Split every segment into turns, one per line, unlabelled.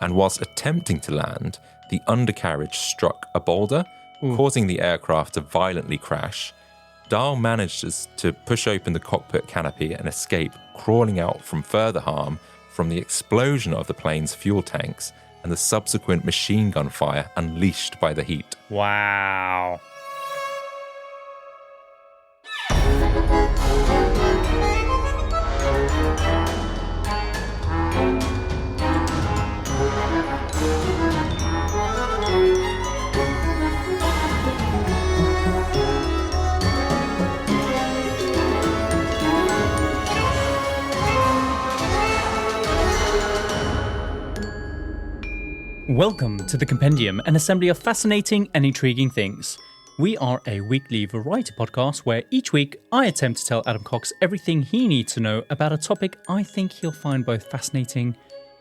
and whilst attempting to land, the undercarriage struck a boulder, causing the aircraft to violently crash. Dahl manages to push open the cockpit canopy and escape, crawling out from further harm from the explosion of the plane's fuel tanks and the subsequent machine gun fire unleashed by the heat.
Wow. Welcome to the Compendium, an assembly of fascinating and intriguing things. We are a weekly variety podcast where each week I attempt to tell Adam Cox everything he needs to know about a topic I think he'll find both fascinating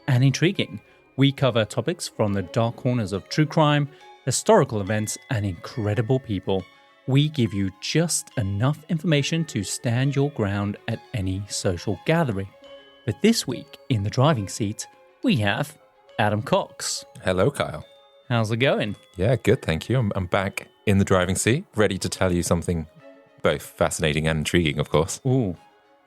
and intriguing. We cover topics from the dark corners of true crime, historical events, and incredible people. We give you just enough information to stand your ground at any social gathering. But this week, in the driving seat, we have Adam Cox.
Hello, Kyle.
How's it going?
Yeah, good, thank you. I'm back in the driving seat, ready to tell you something both fascinating and intriguing, of course.
Ooh,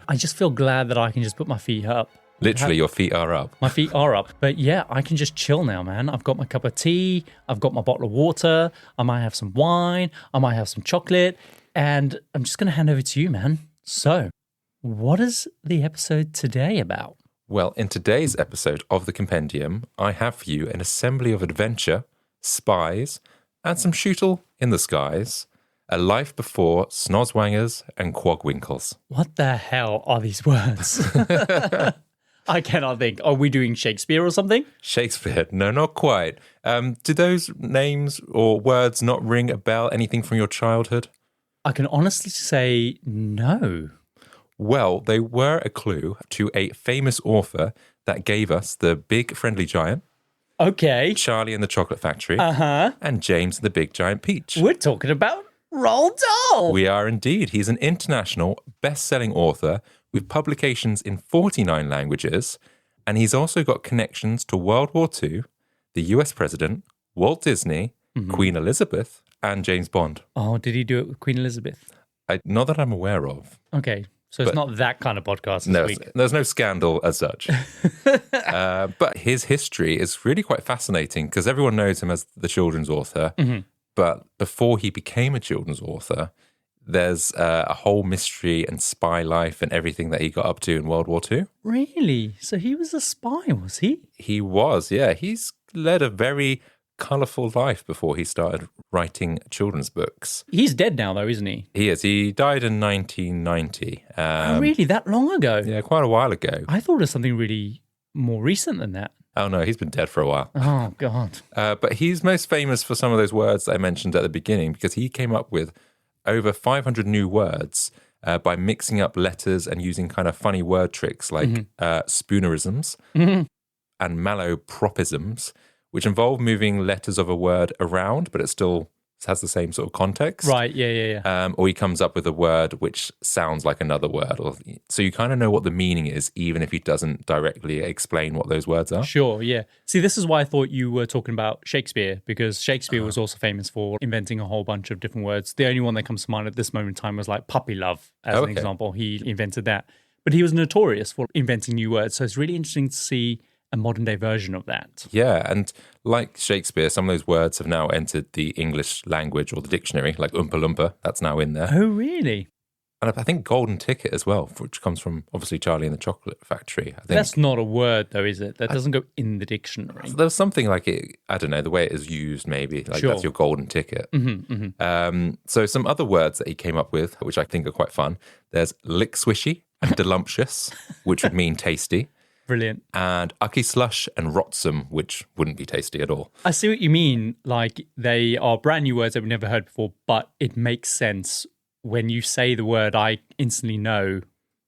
I just feel glad that I can just put my feet up.
Literally, your feet are up.
My feet are up. But yeah, I can just chill now, man. I've got my cup of tea. I've got my bottle of water. I might have some wine. I might have some chocolate. And I'm just going to hand over to you, man. So, what is the episode today about?
Well, in today's episode of the Compendium, I have for you an assembly of adventure, spies, and some shootle in the skies, a life before snozwangers and quagwinkles.
What the hell are these words? I cannot think. Are we doing Shakespeare or something?
Shakespeare? No, not quite. Do those names or words not ring a bell? Anything from your childhood?
I can honestly say no.
Well, they were a clue to a famous author that gave us The Big Friendly Giant,
Okay.
Charlie and the Chocolate Factory,
Uh-huh.
and James and the Big Giant Peach.
We're talking about Roald Dahl.
We are indeed. He's an international best-selling author with publications in 49 languages, and he's also got connections to World War II, the US President, Walt Disney, Queen Elizabeth, and James Bond.
Oh, did he do it with Queen Elizabeth?
Not that I'm aware of.
Okay. So it's not that kind of podcast this
No,
week.
there's no scandal as such. But his history is really quite fascinating because everyone knows him as the children's author. But before he became a children's author, there's a whole mystery and spy life and everything that he got up to in World War II.
Really? So he was a spy, was he?
He was, yeah. He's led a very colourful life before he started writing children's books.
He's dead now, though, isn't he?
He is. He died in 1990.
Oh, really? That long ago?
Yeah, quite a while ago.
I thought it was something really more recent than that.
Oh, no, he's been dead for a while.
Oh, God.
But he's most famous for some of those words I mentioned at the beginning because he came up with over 500 new words by mixing up letters and using kind of funny word tricks like spoonerisms and malapropisms, which involve moving letters of a word around, but it still has the same sort of context.
Right, yeah.
Or he comes up with a word which sounds like another word. So you kind of know what the meaning is, even if he doesn't directly explain what those words are.
Sure, yeah. See, this is why I thought you were talking about Shakespeare, because Shakespeare was also famous for inventing a whole bunch of different words. The only one that comes to mind at this moment in time was like puppy love, as an example. He invented that. But he was notorious for inventing new words. So it's really interesting to see a modern day version of that.
Yeah, and like Shakespeare, some of those words have now entered the English language or the dictionary, like Oompa Loompa, that's now in there.
Oh, really?
And I think golden ticket as well, which comes from obviously Charlie and the Chocolate Factory. I think
That's not a word, though, is it? That doesn't go in the dictionary.
there's something like it, I don't know, the way it is used maybe, like
Sure.
that's your golden ticket. So some other words that he came up with, which I think are quite fun, there's lick swishy and delumptious, which would mean tasty.
Brilliant.
And ucky slush and rotsome, which wouldn't be tasty at all.
I see what you mean. Like, they are brand new words that we've never heard before, but it makes sense. When you say the word, I instantly know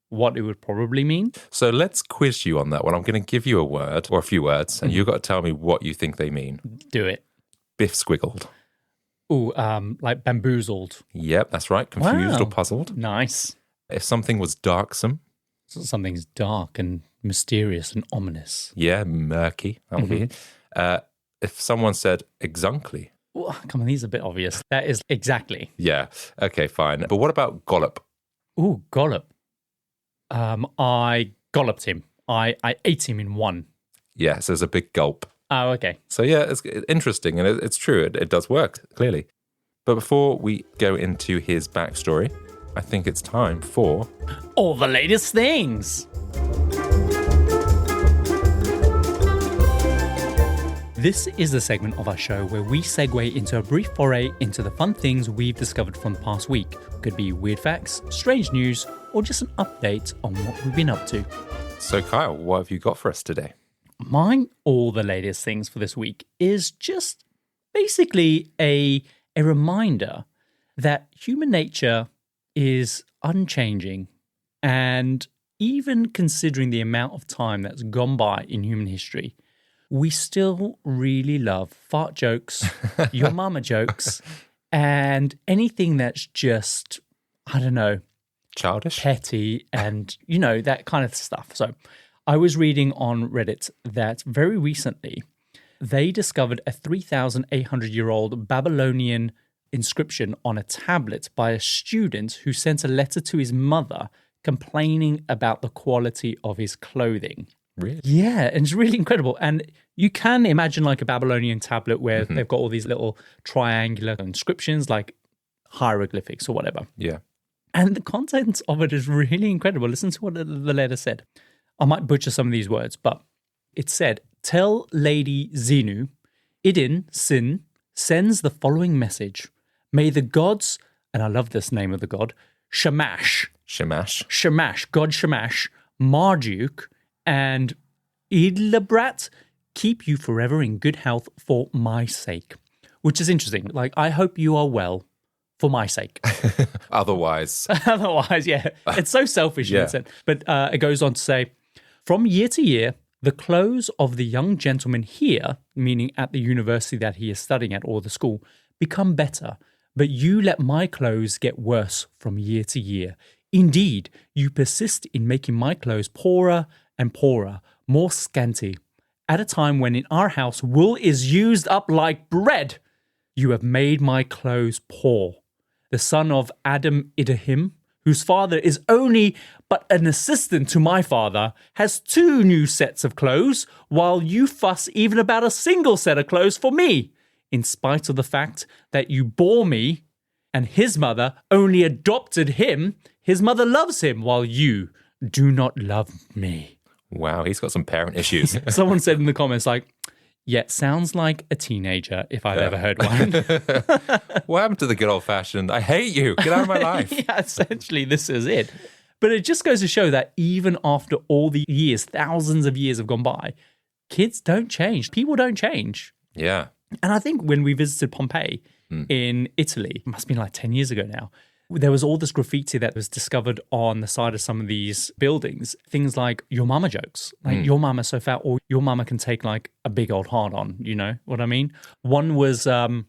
what it would probably mean.
So let's quiz you on that one. I'm going to give you a word or a few words, and you've got to tell me what you think they mean.
Do it.
Biff squiggled.
Ooh, like bamboozled.
Yep, that's right. Confused
Wow.
or puzzled.
Nice.
If something was darksome.
So something's dark and Mysterious and ominous.
Yeah, murky. That would be it. If someone said exunkly.
Oh, come on, these are a bit obvious. That is exactly.
Yeah. Okay, fine. But what about gollop?
Ooh, gollop. I golloped him. I ate him in one.
Yeah, so there's a big gulp.
Oh, okay.
So yeah, it's interesting, and it's true. It does work, clearly. But before we go into his backstory, I think it's time for...
All the latest things! This is the segment of our show where we segue into a brief foray into the fun things we've discovered from the past week. Could be weird facts, strange news, or just an update on what we've been up to.
So Kyle, what have you got for us today?
Mine, all the latest things for this week, is just basically a reminder that human nature is unchanging, and even considering the amount of time that's gone by in human history, we still really love fart jokes, your mama jokes, and anything that's just, I don't know,
Childish?
petty and, that kind of stuff. So I was reading on Reddit that very recently they discovered a 3,800-year-old Babylonian inscription on a tablet by a student who sent a letter to his mother complaining about the quality of his clothing.
Really?
Yeah, and it's really incredible. And you can imagine like a Babylonian tablet where they've got all these little triangular inscriptions like hieroglyphics or whatever.
Yeah.
And the content of it is really incredible. Listen to what the letter said. I might butcher some of these words, but it said, "Tell Lady Xenu, Idin Sin sends the following message. May the gods," and I love this name of the god, Shamash, God Shamash, Marduk, and Idlebrat keep you forever in good health for my sake. Which is interesting. Like, I hope you are well for my sake.
Otherwise,
yeah. It's so selfish.
Yeah.
In a sense. But it goes on to say, from year to year, the clothes of the young gentleman here, meaning at the university that he is studying at or the school, become better. But you let my clothes get worse from year to year. Indeed, you persist in making my clothes poorer and poorer, more scanty. At a time when in our house wool is used up like bread, you have made my clothes poor. The son of Adam Idahim, whose father is only but an assistant to my father, has 2 new sets of clothes, while you fuss even about a single set of clothes for me, in spite of the fact that you bore me and his mother only adopted him. His mother loves him, while you do not love me.
wow, he's got some parent issues.
Someone said in the comments, like, yeah, sounds like a teenager if I've ever heard one.
What happened to the good old fashioned, I hate you, get out of my life?
Yeah, essentially, this is it. But it just goes to show that even after all the years, thousands of years have gone by, kids don't change. People don't change.
Yeah.
And I think when we visited Pompeii in Italy, it must have been like 10 years ago now, there was all this graffiti that was discovered on the side of some of these buildings. Things like your mama jokes, like your mama's so fat, or your mama can take like a big old hard on, you know what I mean? One was, I'm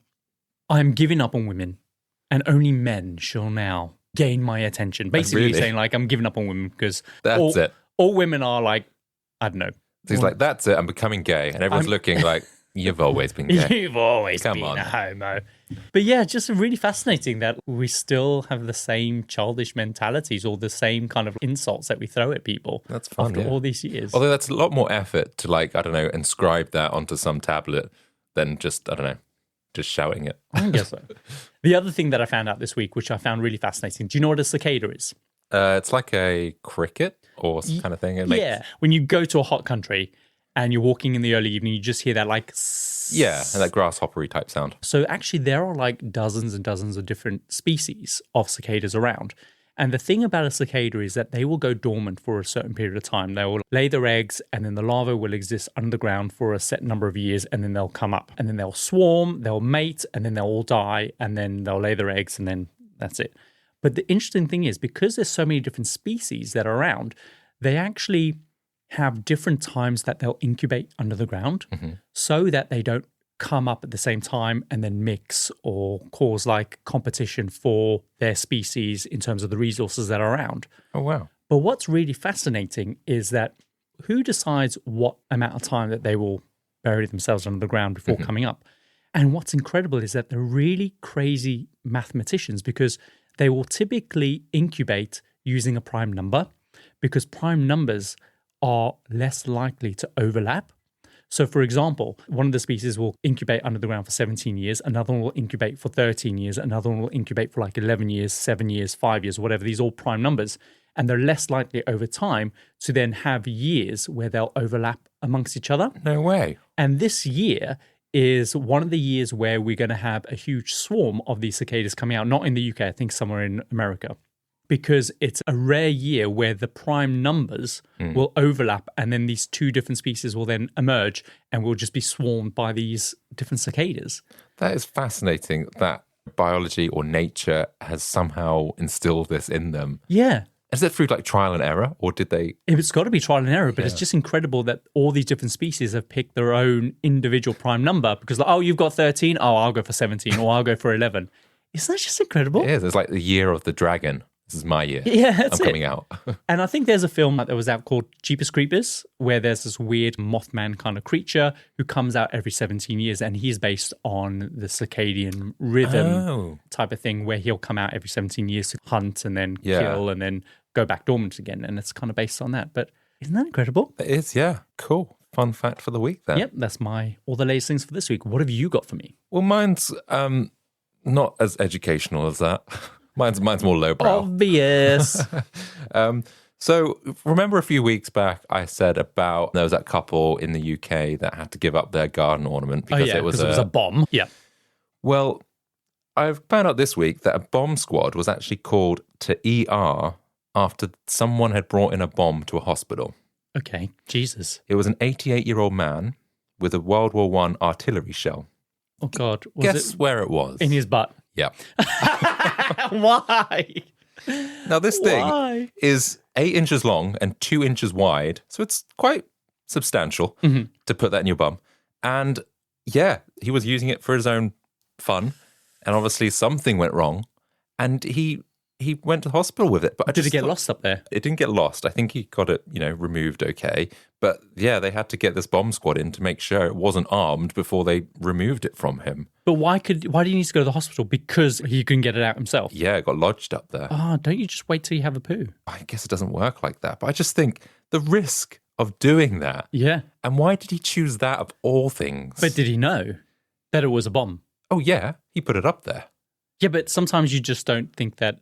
giving up on women and only men shall now gain my attention. Basically
Really?
saying like, I'm giving up on women because
That's it.
all women are like, I don't know.
So he's like, that's it, I'm becoming gay. And everyone's looking like, you've always been gay.
You've always
Come
been
on.
a homo. But yeah, just really fascinating that we still have the same childish mentalities or the same kind of insults that we throw at people.
That's fun,
after
yeah.
all these years.
Although that's a lot more effort to, like, I don't know, inscribe that onto some tablet than just, I don't know, just shouting it.
I guess so. The other thing that I found out this week, which I found really fascinating, do you know what a cicada is?
It's like a cricket or some kind of thing.
Yeah. When you go to a hot country and you're walking in the early evening, you just hear that like...
Yeah, and that grasshoppery type sound.
So actually there are like dozens and dozens of different species of cicadas around. And the thing about a cicada is that they will go dormant for a certain period of time. They will lay their eggs and then the larvae will exist underground for a set number of years and then they'll come up. And then they'll swarm, they'll mate, and then they'll all die and then they'll lay their eggs and then that's it. But the interesting thing is because there's so many different species that are around, they actually have different times that they'll incubate under the ground so that they don't come up at the same time and then mix or cause like competition for their species in terms of the resources that are around.
Oh, wow.
But what's really fascinating is that who decides what amount of time that they will bury themselves under the ground before coming up? And what's incredible is that they're really crazy mathematicians because they will typically incubate using a prime number because prime numbers are less likely to overlap. So, for example, one of the species will incubate under the ground for 17 years, another one will incubate for 13 years, another one will incubate for like 11 years, 7 years, 5 years, whatever. These are all prime numbers. And they're less likely over time to then have years where they'll overlap amongst each other.
No way.
And this year is one of the years where we're going to have a huge swarm of these cicadas coming out, not in the UK, I think somewhere in America, because it's a rare year where the prime numbers will overlap and then these two different species will then emerge and will just be swarmed by these different cicadas.
That is fascinating that biology or nature has somehow instilled this in them.
Yeah.
Is it through like trial and error, or did they?
It's got to be trial and error, but it's just incredible that all these different species have picked their own individual prime number because, like, oh, you've got 13. Oh, I'll go for 17 or I'll go for 11. Isn't that just incredible?
It is. It's like the year of the dragon. This is my year.
Yeah, that's
I'm coming out.
And I think there's a film that was out called Jeepers Creepers, where there's this weird Mothman kind of creature who comes out every 17 years, and he's based on the circadian rhythm type of thing, where he'll come out every 17 years to hunt and then kill and then go back dormant again. And it's kind of based on that. But isn't that incredible?
It is, yeah. Cool. Fun fact for the week then.
Yep, that's all the latest things for this week. What have you got for me?
Well, mine's not as educational as that. Mine's more lowbrow.
Obvious.
So remember a few weeks back I said about there was that couple in the UK that had to give up their garden ornament because it was
a bomb. Yeah.
Well, I've found out this week that a bomb squad was actually called to ER after someone had brought in a bomb to a hospital.
Okay. Jesus.
It was an 88-year-old man with a World War I artillery shell.
Oh, God.
Guess where it was?
In his butt.
Yeah.
Why?
Now, this thing is 8 inches long and 2 inches wide, so it's quite substantial to put that in your bum. And yeah, he was using it for his own fun, and obviously something went wrong, and he went to the hospital with it. But
did it get lost up there?
It didn't get lost. I think he got it, removed okay. But yeah, they had to get this bomb squad in to make sure it wasn't armed before they removed it from him.
But why do you need to go to the hospital? Because he couldn't get it out himself?
Yeah, it got lodged up there.
Don't you just wait till you have a poo?
I guess it doesn't work like that. But I just think the risk of doing that.
Yeah.
And why did he choose that of all things?
But did he know that it was a bomb?
Oh, yeah. He put it up there.
Yeah, but sometimes you just don't think that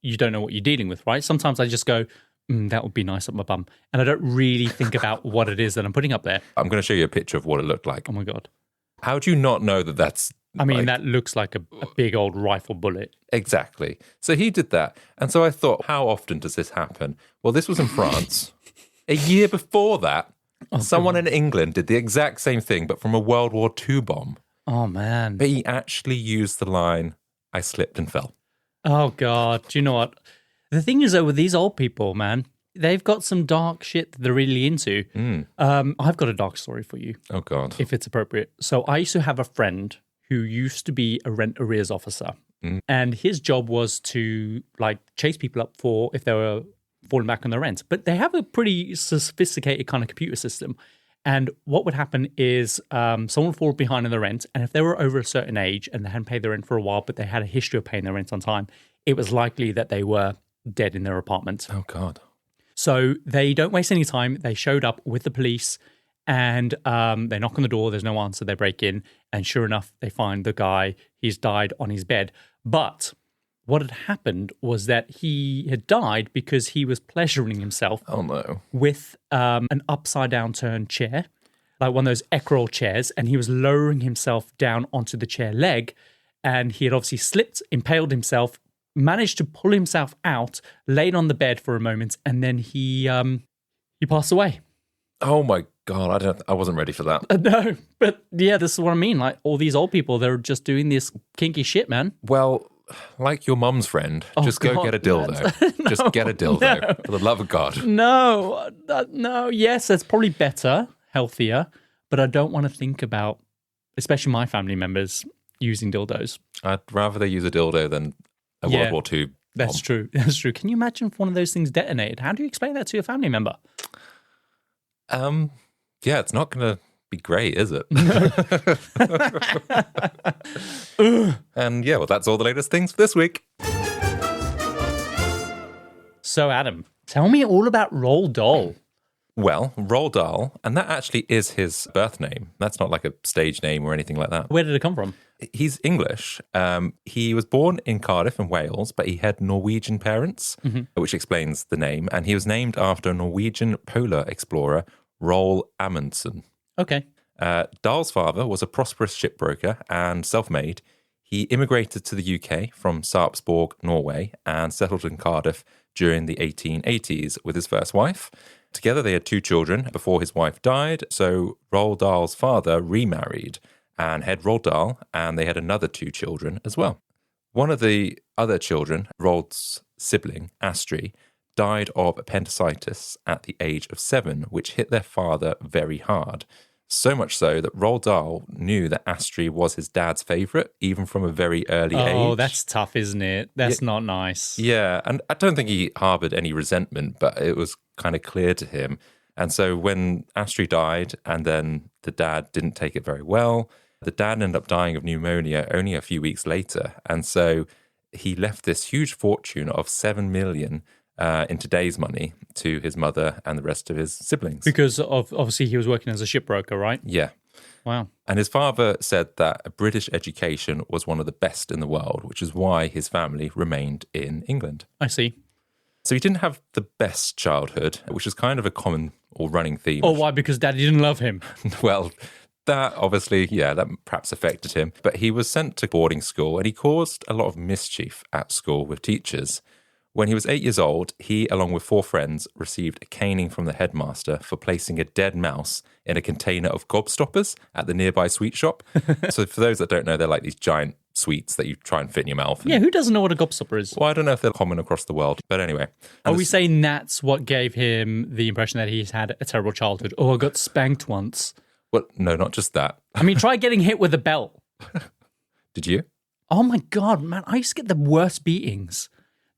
you don't know what you're dealing with, right? Sometimes I just go, that would be nice up my bum. And I don't really think about what it is that I'm putting up there.
I'm going to show you a picture of what it looked like.
Oh, my God.
How do you not know that that's...
I mean, that looks like a big old rifle bullet.
Exactly. So he did that. And so I thought, how often does this happen? Well, this was in France. A year before that, someone in England did the exact same thing, but from a World War II bomb.
Oh, man.
But he actually used the line, I slipped and fell.
Oh, God. Do you know what? The thing is, though, with these old people, man, they've got some dark shit that they're really into. I've got a dark story for you.
Oh, God.
If it's appropriate. So I used to have a friend who used to be a rent arrears officer. And his job was to, chase people up for if they were falling back on their rent. But they have a pretty sophisticated kind of computer system. And what would happen is someone would fall behind on the rent, and if they were over a certain age and they hadn't paid their rent for a while, but they had a history of paying their rent on time, it was likely that they were dead in their apartment.
Oh, God.
So they don't waste any time. They showed up with the police, and they knock on the door. There's no answer. They break in, and sure enough, they find the guy. He's died on his bed. But what had happened was that he had died because he was pleasuring himself with an upside-down turned chair, like one of those Eckroll chairs, and he was lowering himself down onto the chair leg, and he had obviously slipped, impaled himself, managed to pull himself out, laid on the bed for a moment, and then he passed away.
Oh, my God. I wasn't ready for that.
No, but yeah, this is what I mean. Like, all these old people, they're just doing this kinky shit, man.
Well... like your mum's friend, just go get a dildo. Just get a dildo, for the love of God.
No. Yes, that's probably better, healthier, but I don't want to think about, especially my family members, using dildos.
I'd rather they use a dildo than a World War II bomb.
That's true. That's true. Can you imagine if one of those things detonated? How do you explain that to your family member?
Yeah, it's not going to be great, is it? And yeah, well, that's all the latest things for this week.
So, Adam, tell me all about Roald Dahl.
Well, Roald Dahl, and that actually is his birth name. That's not like a stage name or anything like that.
Where did it come from?
He's English. He was born in Cardiff in Wales, but he had Norwegian parents, which explains the name. And he was named after Norwegian polar explorer Roald Amundsen.
Okay.
Dahl's father was a prosperous shipbroker and self-made. He immigrated to the UK from Sarpsborg, Norway, and settled in Cardiff during the 1880s with his first wife. Together they had 2 children before his wife died, so Roald Dahl's father remarried and had Roald Dahl, and they had another 2 children as well. One of the other children, Roald's sibling, Astrid, died of appendicitis at the age of 7, which hit their father very hard. So much so that Roald Dahl knew that Astrid was his dad's favourite, even from a very early age.
Oh, that's tough, isn't it? That's not nice.
Yeah, and I don't think he harboured any resentment, but it was kind of clear to him. And so when Astrid died, and then the dad didn't take it very well, the dad ended up dying of pneumonia only a few weeks later. And so he left this huge fortune of 7 million in today's money to his mother and the rest of his siblings.
Because obviously he was working as a shipbroker, right?
Yeah.
Wow.
And his father said that a British education was one of the best in the world, which is why his family remained in England.
I see.
So he didn't have the best childhood, which is kind of a common or running theme.
Oh, why? Because daddy didn't love him.
Well, that obviously, that perhaps affected him. But he was sent to boarding school and he caused a lot of mischief at school with teachers. When he was 8 years old, he, along with 4 friends, received a caning from the headmaster for placing a dead mouse in a container of gobstoppers at the nearby sweet shop. So for those that don't know, they're like these giant sweets that you try and fit in your mouth.
Yeah, who doesn't know what a gobstopper is?
Well, I don't know if they're common across the world, but anyway.
Are we saying that's what gave him the impression that he's had a terrible childhood? Oh, I got spanked once.
Well, no, not just that.
I mean, try getting hit with a belt.
Did you?
Oh my God, man, I used to get the worst beatings.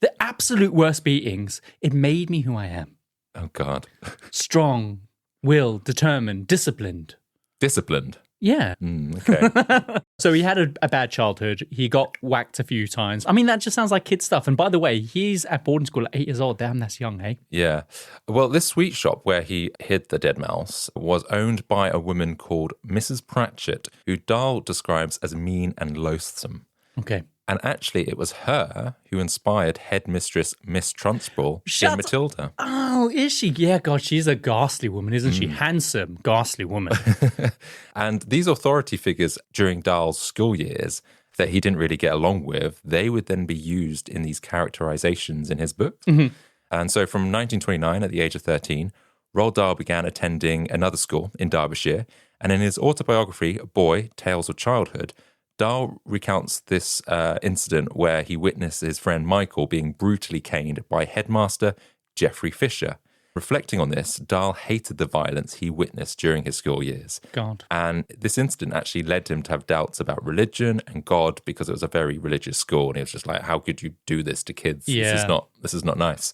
The absolute worst beatings. It made me who I am.
Oh, God.
Strong, willed, determined, disciplined.
Disciplined?
Yeah.
Okay.
So he had a bad childhood. He got whacked a few times. I mean, that just sounds like kid stuff. And by the way, he's at boarding school at 8 years old. Damn, that's young, eh?
Yeah. Well, this sweet shop where he hid the dead mouse was owned by a woman called Mrs. Pratchett, who Dahl describes as mean and loathsome.
Okay.
And actually, it was her who inspired headmistress Miss Trunchbull in Matilda.
Oh, is she? Yeah, God, she's a ghastly woman, isn't she? Handsome, ghastly woman.
And these authority figures during Dahl's school years that he didn't really get along with, they would then be used in these characterizations in his books. Mm-hmm. And so from 1929, at the age of 13, Roald Dahl began attending another school in Derbyshire. And in his autobiography, Boy, Tales of Childhood, Dahl recounts this incident where he witnessed his friend Michael being brutally caned by headmaster Geoffrey Fisher. Reflecting on this, Dahl hated the violence he witnessed during his school years.
God.
And this incident actually led him to have doubts about religion and God because it was a very religious school. And he was just like, how could you do this to kids?
Yeah.
This is not nice.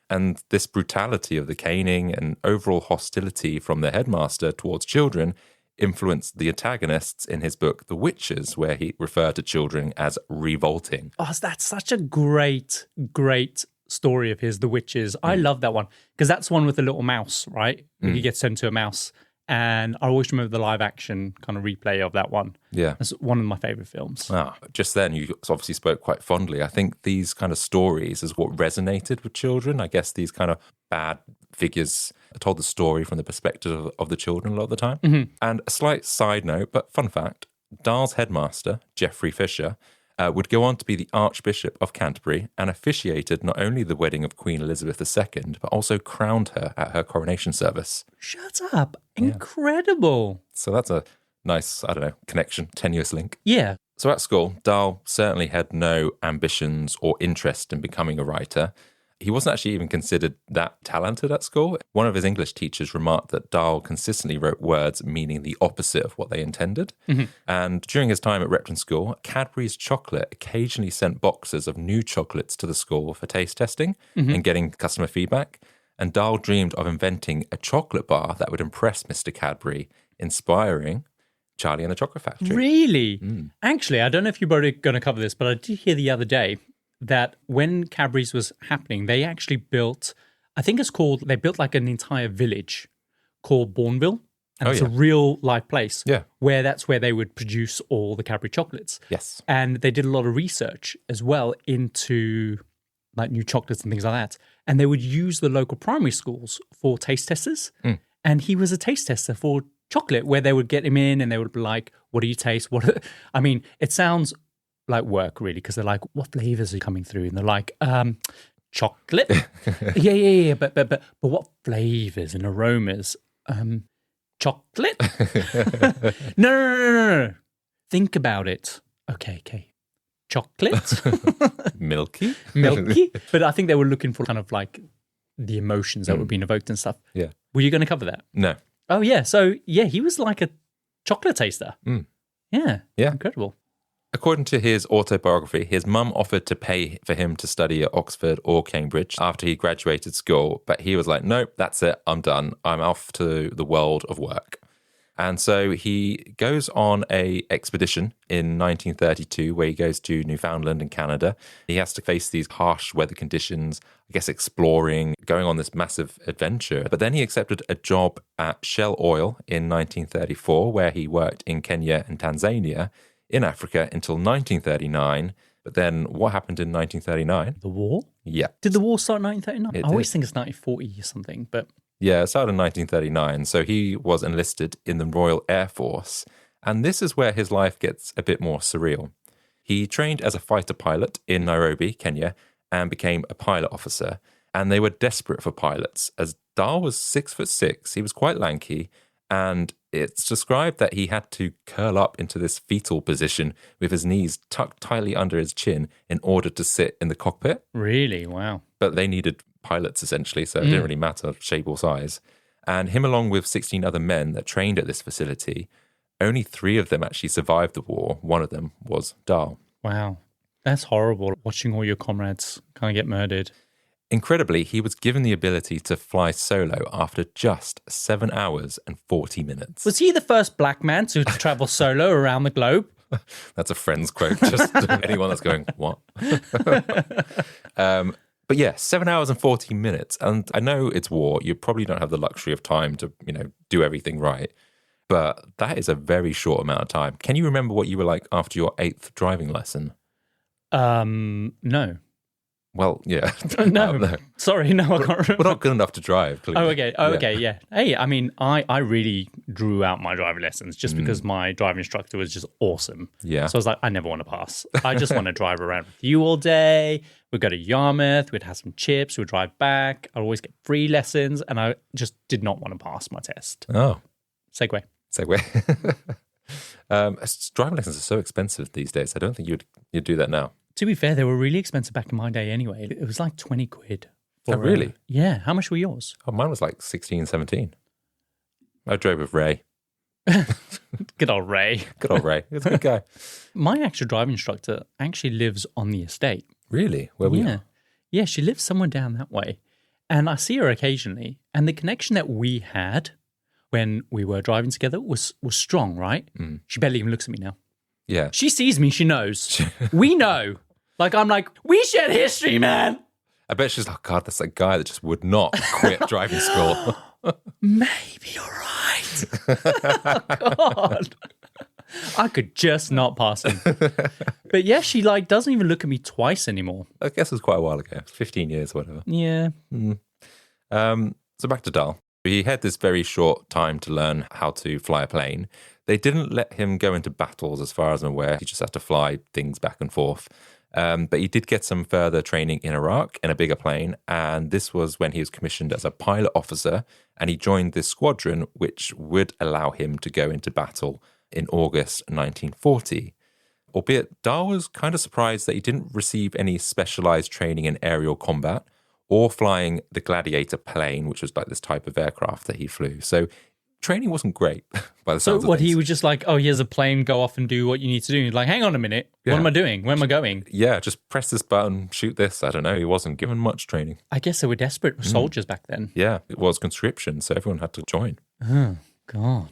And this brutality of the caning and overall hostility from the headmaster towards children influenced the antagonists in his book, The Witches, where he referred to children as revolting.
Oh, that's such a great, great story of his, The Witches. I love that one because that's one with the little mouse, right? He gets sent to a mouse. And I always remember the live action kind of replay of that one.
Yeah.
It's one of my favorite films.
Just then, you obviously spoke quite fondly. I think these kind of stories is what resonated with children. I guess these kind of bad figures told the story from the perspective of the children a lot of the time. Mm-hmm. And a slight side note, but fun fact, Dahl's headmaster, Geoffrey Fisher, would go on to be the Archbishop of Canterbury and officiated not only the wedding of Queen Elizabeth II, but also crowned her at her coronation service.
Shut up. Incredible.
So that's a nice, connection, tenuous link.
Yeah.
So at school, Dahl certainly had no ambitions or interest in becoming a writer. He wasn't actually even considered that talented at school. One of his English teachers remarked that Dahl consistently wrote words meaning the opposite of what they intended. Mm-hmm. And during his time at Repton School, Cadbury's Chocolate occasionally sent boxes of new chocolates to the school for taste testing and getting customer feedback. And Dahl dreamed of inventing a chocolate bar that would impress Mr. Cadbury, inspiring Charlie and the Chocolate Factory.
Really? Actually, I don't know if you're going to cover this, but I did hear the other day that when Cadbury's was happening, they actually built, I think it's called, they built like an entire village called Bourneville. And it's a real live place where that's where they would produce all the Cadbury chocolates.
Yes.
And they did a lot of research as well into like new chocolates and things like that. And they would use the local primary schools for taste testers. And he was a taste tester for chocolate where they would get him in and they would be like, what do you taste? I mean, it sounds like work really because they're like, what flavors are coming through? And they're like, chocolate? yeah. But what flavors and aromas? Chocolate? No. Think about it. Okay. Chocolate?
Milky?
But I think they were looking for kind of like the emotions that were being evoked and stuff.
Yeah.
Were you going to cover that?
No.
Oh, yeah. So, yeah, he was like a chocolate taster. Yeah. Incredible.
According to his autobiography, his mum offered to pay for him to study at Oxford or Cambridge after he graduated school, but he was like, nope, that's it, I'm done. I'm off to the world of work. And so he goes on a expedition in 1932 where he goes to Newfoundland and Canada. He has to face these harsh weather conditions, I guess exploring, going on this massive adventure. But then he accepted a job at Shell Oil in 1934 where he worked in Kenya and Tanzania in Africa until 1939. But then what happened in 1939?
The war?
Yeah.
Did the war start in 1939?
It
I always
did.
think it's 1940 or something, but...
Yeah, it started in 1939. So he was enlisted in the Royal Air Force. And this is where his life gets a bit more surreal. He trained as a fighter pilot in Nairobi, Kenya, and became a pilot officer. And they were desperate for pilots. As Dahl was 6'6", he was quite lanky, and it's described that he had to curl up into this fetal position with his knees tucked tightly under his chin in order to sit in the cockpit.
Really? Wow.
But they needed pilots, essentially, so it didn't really matter shape or size. And him, along with 16 other men that trained at this facility, only 3 of them actually survived the war. One of them was Dahl.
Wow. That's horrible, watching all your comrades kind of get murdered.
Incredibly, he was given the ability to fly solo after just 7 hours and 40 minutes.
Was he the first black man to travel solo around the globe?
That's a Friends quote, just to anyone that's going, what? But yeah, 7 hours and 40 minutes. And I know it's war. You probably don't have the luxury of time to, do everything right. But that is a very short amount of time. Can you remember what you were like after your 8th driving lesson?
No.
Well, yeah.
No. Sorry, no, I can't remember.
We're not good enough to drive, clearly.
Okay, yeah. Hey, I mean, I really drew out my driving lessons just because my driving instructor was just awesome.
Yeah.
So I was like, I never want to pass. I just want to drive around with you all day. We'd go to Yarmouth, we'd have some chips, we'd drive back. I'd always get free lessons, and I just did not want to pass my test.
Oh.
Segue.
Driving lessons are so expensive these days. I don't think you'd do that now.
To be fair, they were really expensive back in my day anyway. It was like 20 quid.
Oh, really?
Yeah. How much were yours?
Oh, mine was like 16, 17. I drove with Ray.
Good old Ray.
Good old Ray. He's a good guy.
My actual driving instructor actually lives on the estate.
Really? Where we are?
Yeah, she lives somewhere down that way. And I see her occasionally. And the connection that we had when we were driving together was strong, right? She barely even looks at me now.
Yeah.
She sees me, she knows. We know. I'm like, we shared history, man.
I bet she's like, God, that's that guy that just would not quit driving school.
Maybe you're right. Oh, God. I could just not pass him. But yeah, she doesn't even look at me twice anymore.
I guess it was quite a while ago. 15 years or whatever.
Yeah.
So back to Dahl. He had this very short time to learn how to fly a plane. They didn't let him go into battles, as far as I'm aware. He just had to fly things back and forth. But he did get some further training in Iraq in a bigger plane. And this was when he was commissioned as a pilot officer. And he joined this squadron, which would allow him to go into battle in August 1940. Albeit, Dahl was kind of surprised that he didn't receive any specialized training in aerial combat or flying the Gladiator plane, which was like this type of aircraft that he flew. So training wasn't great by the
So
sounds of
what,
things.
he was just like, oh, here's a plane, go off and do what you need to do. He's like, hang on a minute.
Yeah.
What am I doing? Where am I going?
Yeah, just press this button, shoot this. I don't know. He wasn't given much training.
I guess they were desperate soldiers back then.
Yeah, it was conscription, so everyone had to join.
Oh, God.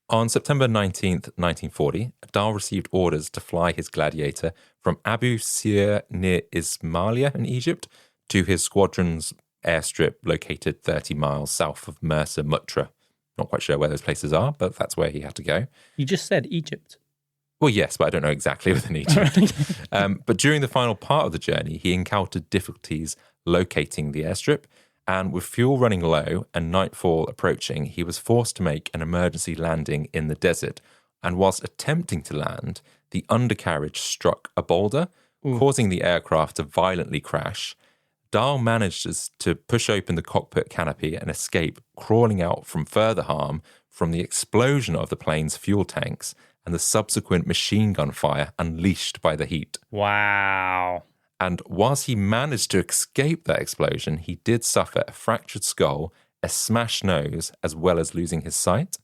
On September 19th, 1940, Dahl received orders to fly his gladiator from Abu Sir near Ismailia in Egypt to his squadron's airstrip located 30 miles south of Mersa Mutra. Not quite sure where those places are, but that's where he had to go.
You just said Egypt.
Well, yes, but I don't know exactly within Egypt. But during the final part of the journey, he encountered difficulties locating the airstrip. And with fuel running low and nightfall approaching, he was forced to make an emergency landing in the desert. And whilst attempting to land, the undercarriage struck a boulder, causing the aircraft to violently crash. Dahl manages to push open the cockpit canopy and escape, crawling out from further harm from the explosion of the plane's fuel tanks and the subsequent machine gun fire unleashed by the heat.
Wow.
And whilst he managed to escape that explosion, he did suffer a fractured skull, a smashed nose, as well as losing his sight.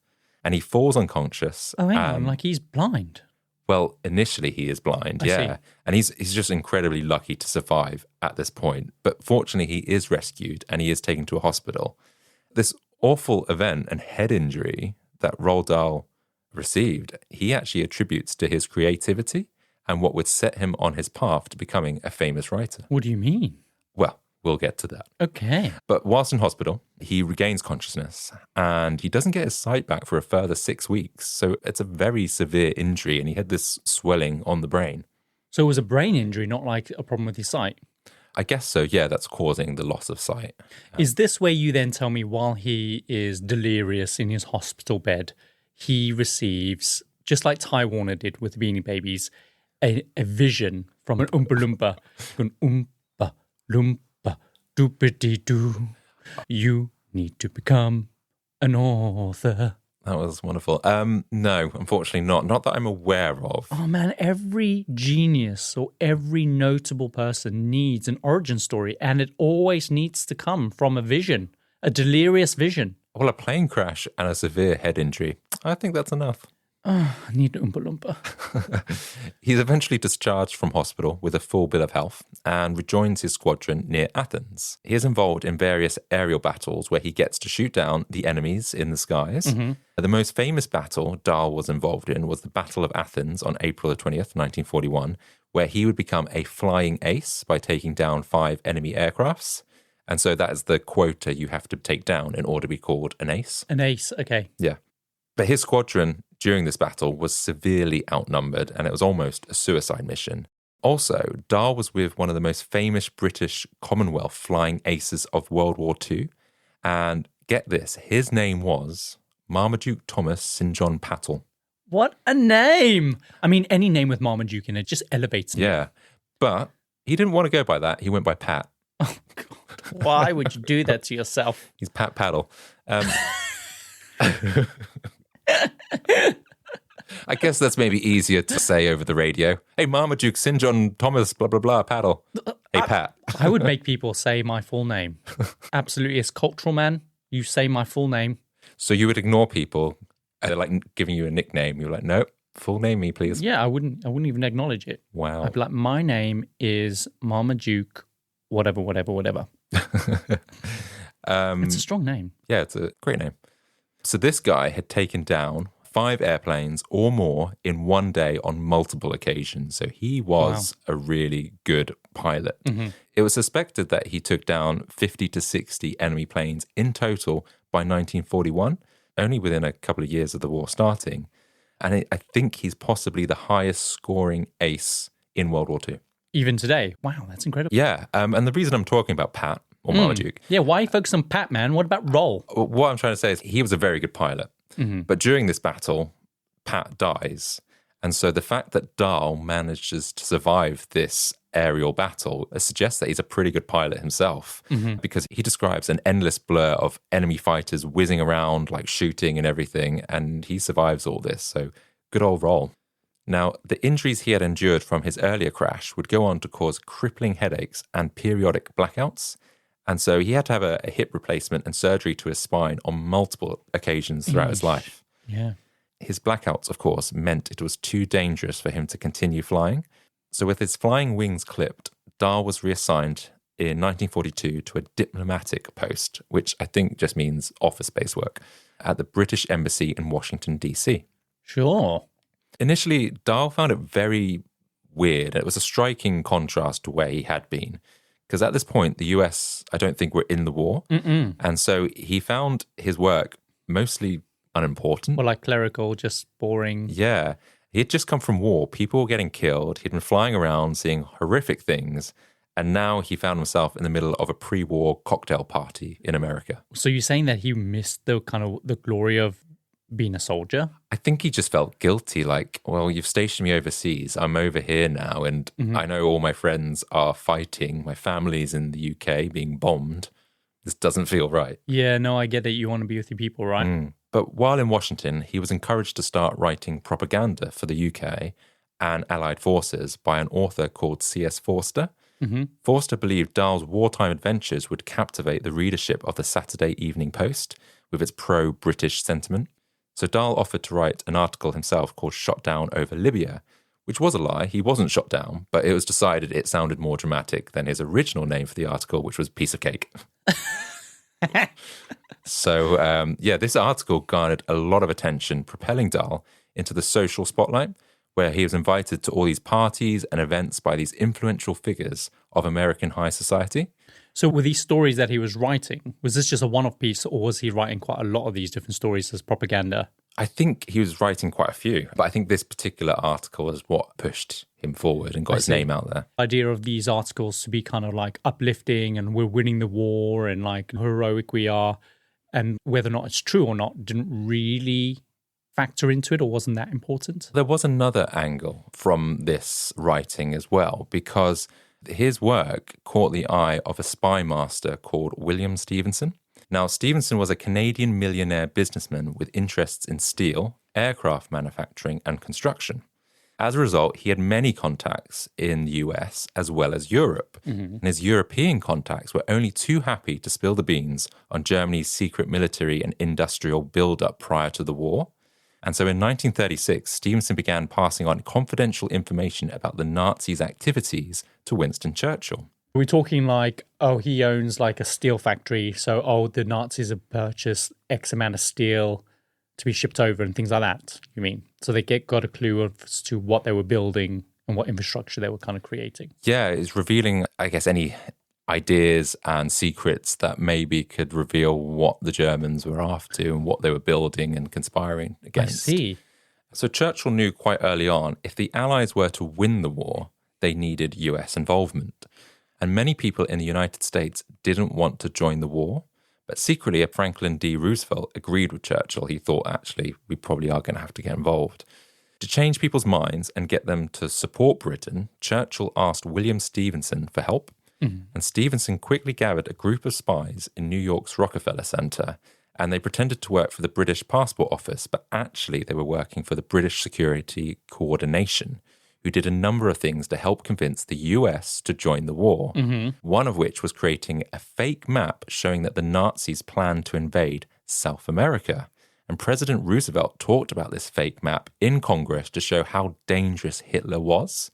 And he falls unconscious.
Oh, hang on, like he's blind.
Well, initially he is blind,
I
yeah.
see.
And he's just incredibly lucky to survive at this point. But fortunately, he is rescued and he is taken to a hospital. This awful event and head injury that Roald Dahl received, he actually attributes to his creativity and what would set him on his path to becoming a famous writer.
What do you mean?
Well, we'll get to that.
Okay.
But whilst in hospital, he regains consciousness and he doesn't get his sight back for a further 6 weeks. So it's a very severe injury and he had this swelling on the brain.
So it was a brain injury, not like a problem with his sight.
I guess so, yeah, that's causing the loss of sight.
Is this where you then tell me while he is delirious in his hospital bed, he receives, just like Ty Warner did with the Beanie Babies, a vision from an Oompa Loompa. An Oompa Loompa doopity-doo. You need to become an author.
That was wonderful. No, unfortunately not. Not that I'm aware of.
Oh man, every genius or every notable person needs an origin story, and it always needs to come from a vision, a delirious vision.
Well, a plane crash and a severe head injury. I think that's enough.
Oh, I need an Oompa Loompa.
He's eventually discharged from hospital with a full bill of health and rejoins his squadron near Athens. He is involved in various aerial battles where he gets to shoot down the enemies in the skies. Mm-hmm. The most famous battle Dahl was involved in was the Battle of Athens on April the 20th, 1941, where he would become a flying ace by taking down 5 enemy aircrafts. And so that is the quota you have to take down in order to be called an ace.
An ace, okay.
Yeah. But his squadron during this battle was severely outnumbered and it was almost a suicide mission. Also, Dahl was with one of the most famous British Commonwealth flying aces of World War II. And get this, his name was Marmaduke Thomas St. John Pattle.
What a name! I mean, any name with Marmaduke in it just elevates me.
Yeah. But he didn't want to go by that. He went by Pat.
Oh, God. Why would you do that to yourself?
He's Pat Paddle. I guess that's maybe easier to say over the radio. Hey, Marmaduke, St. John Thomas, blah, blah, blah, Paddle. Hey, Pat.
I would make people say my full name. Absolutely. As cultural man, you say my full name.
So you would ignore people, they're like giving you a nickname. You're like, no, full name me, please.
Yeah, I wouldn't even acknowledge it.
Wow.
I'd be like, my name is Marmaduke, whatever. It's a strong name.
Yeah, it's a great name. So this guy had taken down 5 airplanes or more in one day on multiple occasions. So he was a really good pilot. Mm-hmm. It was suspected that he took down 50 to 60 enemy planes in total by 1941, only within a couple of years of the war starting. And I think he's possibly the highest scoring ace in World War II.
Even today. Wow, that's incredible.
Yeah, and the reason I'm talking about Pat or Marmaduke.
Yeah, why focus on Pat, man? What about Roll?
What I'm trying to say is he was a very good pilot. Mm-hmm. But during this battle, Pat dies. And so the fact that Dahl manages to survive this aerial battle suggests that he's a pretty good pilot himself, because he describes an endless blur of enemy fighters whizzing around, like shooting and everything, and he survives all this. So good old Roll. Now, the injuries he had endured from his earlier crash would go on to cause crippling headaches and periodic blackouts. And so he had to have a hip replacement and surgery to his spine on multiple occasions throughout his life.
Yeah.
His blackouts, of course, meant it was too dangerous for him to continue flying. So with his flying wings clipped, Dahl was reassigned in 1942 to a diplomatic post, which I think just means office-based work, at the British Embassy in Washington, D.C.
Sure.
Initially, Dahl found it very weird. It was a striking contrast to where he had been. Because at this point, the US, I don't think, were in the war. And so he found his work mostly unimportant.
Well, like clerical, just boring.
Yeah. He had just come from war. People were getting killed. He'd been flying around, seeing horrific things. And now he found himself in the middle of a pre-war cocktail party in America.
So you're saying that he missed the kind of the glory of being a soldier?
I think he just felt guilty, like, well, you've stationed me overseas. I'm over here now, and I know all my friends are fighting. My family's in the UK being bombed. This doesn't feel right.
Yeah, no, I get that you want to be with your people, right?
But while in Washington, he was encouraged to start writing propaganda for the UK and Allied forces by an author called C.S. Forster. Forster believed Dahl's wartime adventures would captivate the readership of the Saturday Evening Post with its pro-British sentiment. So Dahl offered to write an article himself called Shot Down Over Libya, which was a lie. He wasn't shot down, but it was decided it sounded more dramatic than his original name for the article, which was Piece of Cake. So, this article garnered a lot of attention, propelling Dahl into the social spotlight, where he was invited to all these parties and events by these influential figures of American high society.
So were these stories that he was writing, was this just a one-off piece, or was he writing quite a lot of these different stories as propaganda?
I think he was writing quite a few, but I think this particular article is what pushed him forward and got his name out there.
The idea of these articles to be kind of like uplifting and we're winning the war and like heroic we are, and whether or not it's true or not didn't really factor into it, or wasn't that important?
There was another angle from this writing as well, because his work caught the eye of a spy master called William Stevenson. Now, Stevenson was a Canadian millionaire businessman with interests in steel, aircraft manufacturing, and construction. As a result, he had many contacts in the US as well as Europe. And his European contacts were only too happy to spill the beans on Germany's secret military and industrial build-up prior to the war. And so in 1936, Stevenson began passing on confidential information about the Nazis' activities to Winston Churchill.
Are we talking like, oh, he owns like a steel factory, so, oh, the Nazis have purchased X amount of steel to be shipped over and things like that, you mean? So they got a clue as to what they were building and what infrastructure they were kind of creating.
Yeah, it's revealing, I guess, any ideas and secrets that maybe could reveal what the Germans were after and what they were building and conspiring against.
I see.
So Churchill knew quite early on, if the Allies were to win the war, they needed US involvement. And many people in the United States didn't want to join the war. But secretly, Franklin D. Roosevelt agreed with Churchill. He thought, actually, we probably are going to have to get involved. To change people's minds and get them to support Britain, Churchill asked William Stevenson for help. And Stevenson quickly gathered a group of spies in New York's Rockefeller Center, and they pretended to work for the British Passport Office, but actually they were working for the British Security Coordination, who did a number of things to help convince the US to join the war, one of which was creating a fake map showing that the Nazis planned to invade South America. And President Roosevelt talked about this fake map in Congress to show how dangerous Hitler was.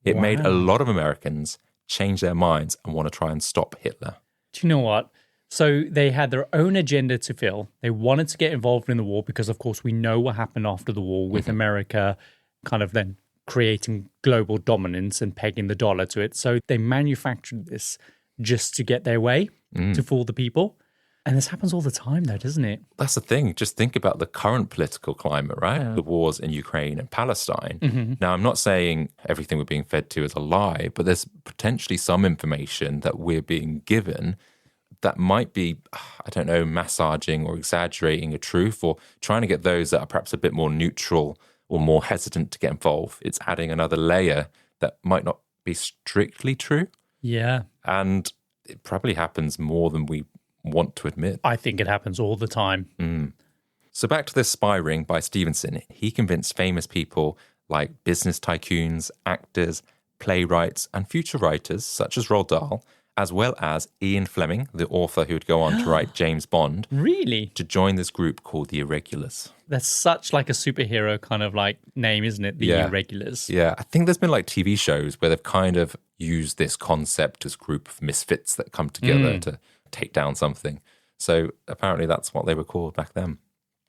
It made a lot of Americans change their minds and want to try and stop Hitler.
Do you know what? So they had their own agenda to fill. They wanted to get involved in the war because, of course, we know what happened after the war with America kind of then creating global dominance and pegging the dollar to it. So they manufactured this just to get their way, to fool the people. And this happens all the time, though, doesn't it?
That's the thing. Just think about the current political climate, right? Yeah. The wars in Ukraine and Palestine. Now, I'm not saying everything we're being fed to is a lie, but there's potentially some information that we're being given that might be, I don't know, massaging or exaggerating a truth, or trying to get those that are perhaps a bit more neutral or more hesitant to get involved. It's adding another layer that might not be strictly true.
Yeah.
And it probably happens more than we want to admit.
I think it happens all the time.
So back to this spy ring by Stevenson, he convinced famous people like business tycoons, actors, playwrights, and future writers such as Roald Dahl, as well as Ian Fleming, the author who would go on to write James Bond,
Really?
to join this group called the Irregulars.
That's such like a superhero kind of like name, isn't it? The Irregulars.
Yeah, I think there's been like TV shows where they've kind of used this concept as a group of misfits that come together to take down something. So apparently that's what they were called back then.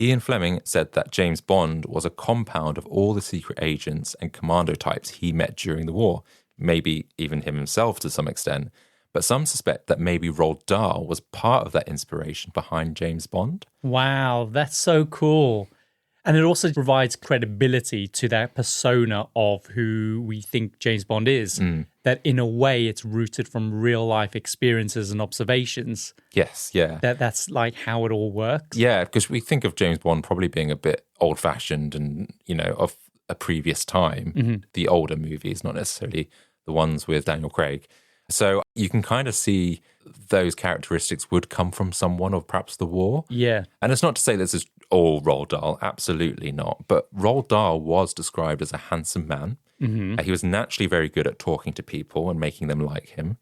Ian Fleming said that James Bond was a compound of all the secret agents and commando types he met during the war, maybe even him himself to some extent. But some suspect that maybe Roald Dahl was part of that inspiration behind James Bond.
Wow, that's so cool. And it also provides credibility to that persona of who we think James Bond is. That in a way it's rooted from real life experiences and observations.
Yes, yeah.
That's like how it all works.
Yeah, because we think of James Bond probably being a bit old fashioned and, of a previous time. The older movies, not necessarily the ones with Daniel Craig. So you can kind of see those characteristics would come from someone of perhaps the war.
Yeah.
And it's not to say this is all Roald Dahl, absolutely not. But Roald Dahl was described as a handsome man. He was naturally very good at talking to people and making them like him.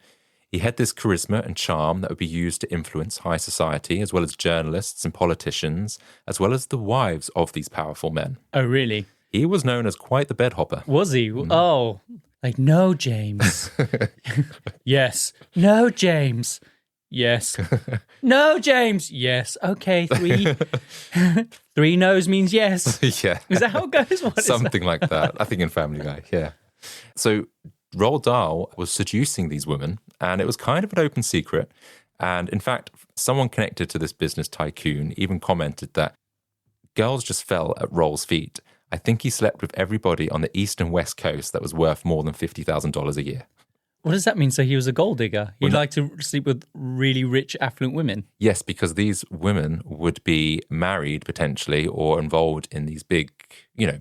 He had this charisma and charm that would be used to influence high society, as well as journalists and politicians, as well as the wives of these powerful men.
Oh, really?
He was known as quite the bedhopper.
Was he? Oh, like, no, James. Yes. No, James. Yes. No, James. Yes. Okay, 3. 3 no's means yes.
Yeah.
Is that how it goes? What
Something like that. I think in Family Guy, yeah. So Roald Dahl was seducing these women, and it was kind of an open secret. And in fact, someone connected to this business tycoon even commented that girls just fell at Roald's feet. I think he slept with everybody on the east and west coast that was worth more than $50,000 a year.
What does that mean? So he was a gold digger? He'd like to sleep with really rich, affluent women?
Yes, because these women would be married potentially or involved in these big,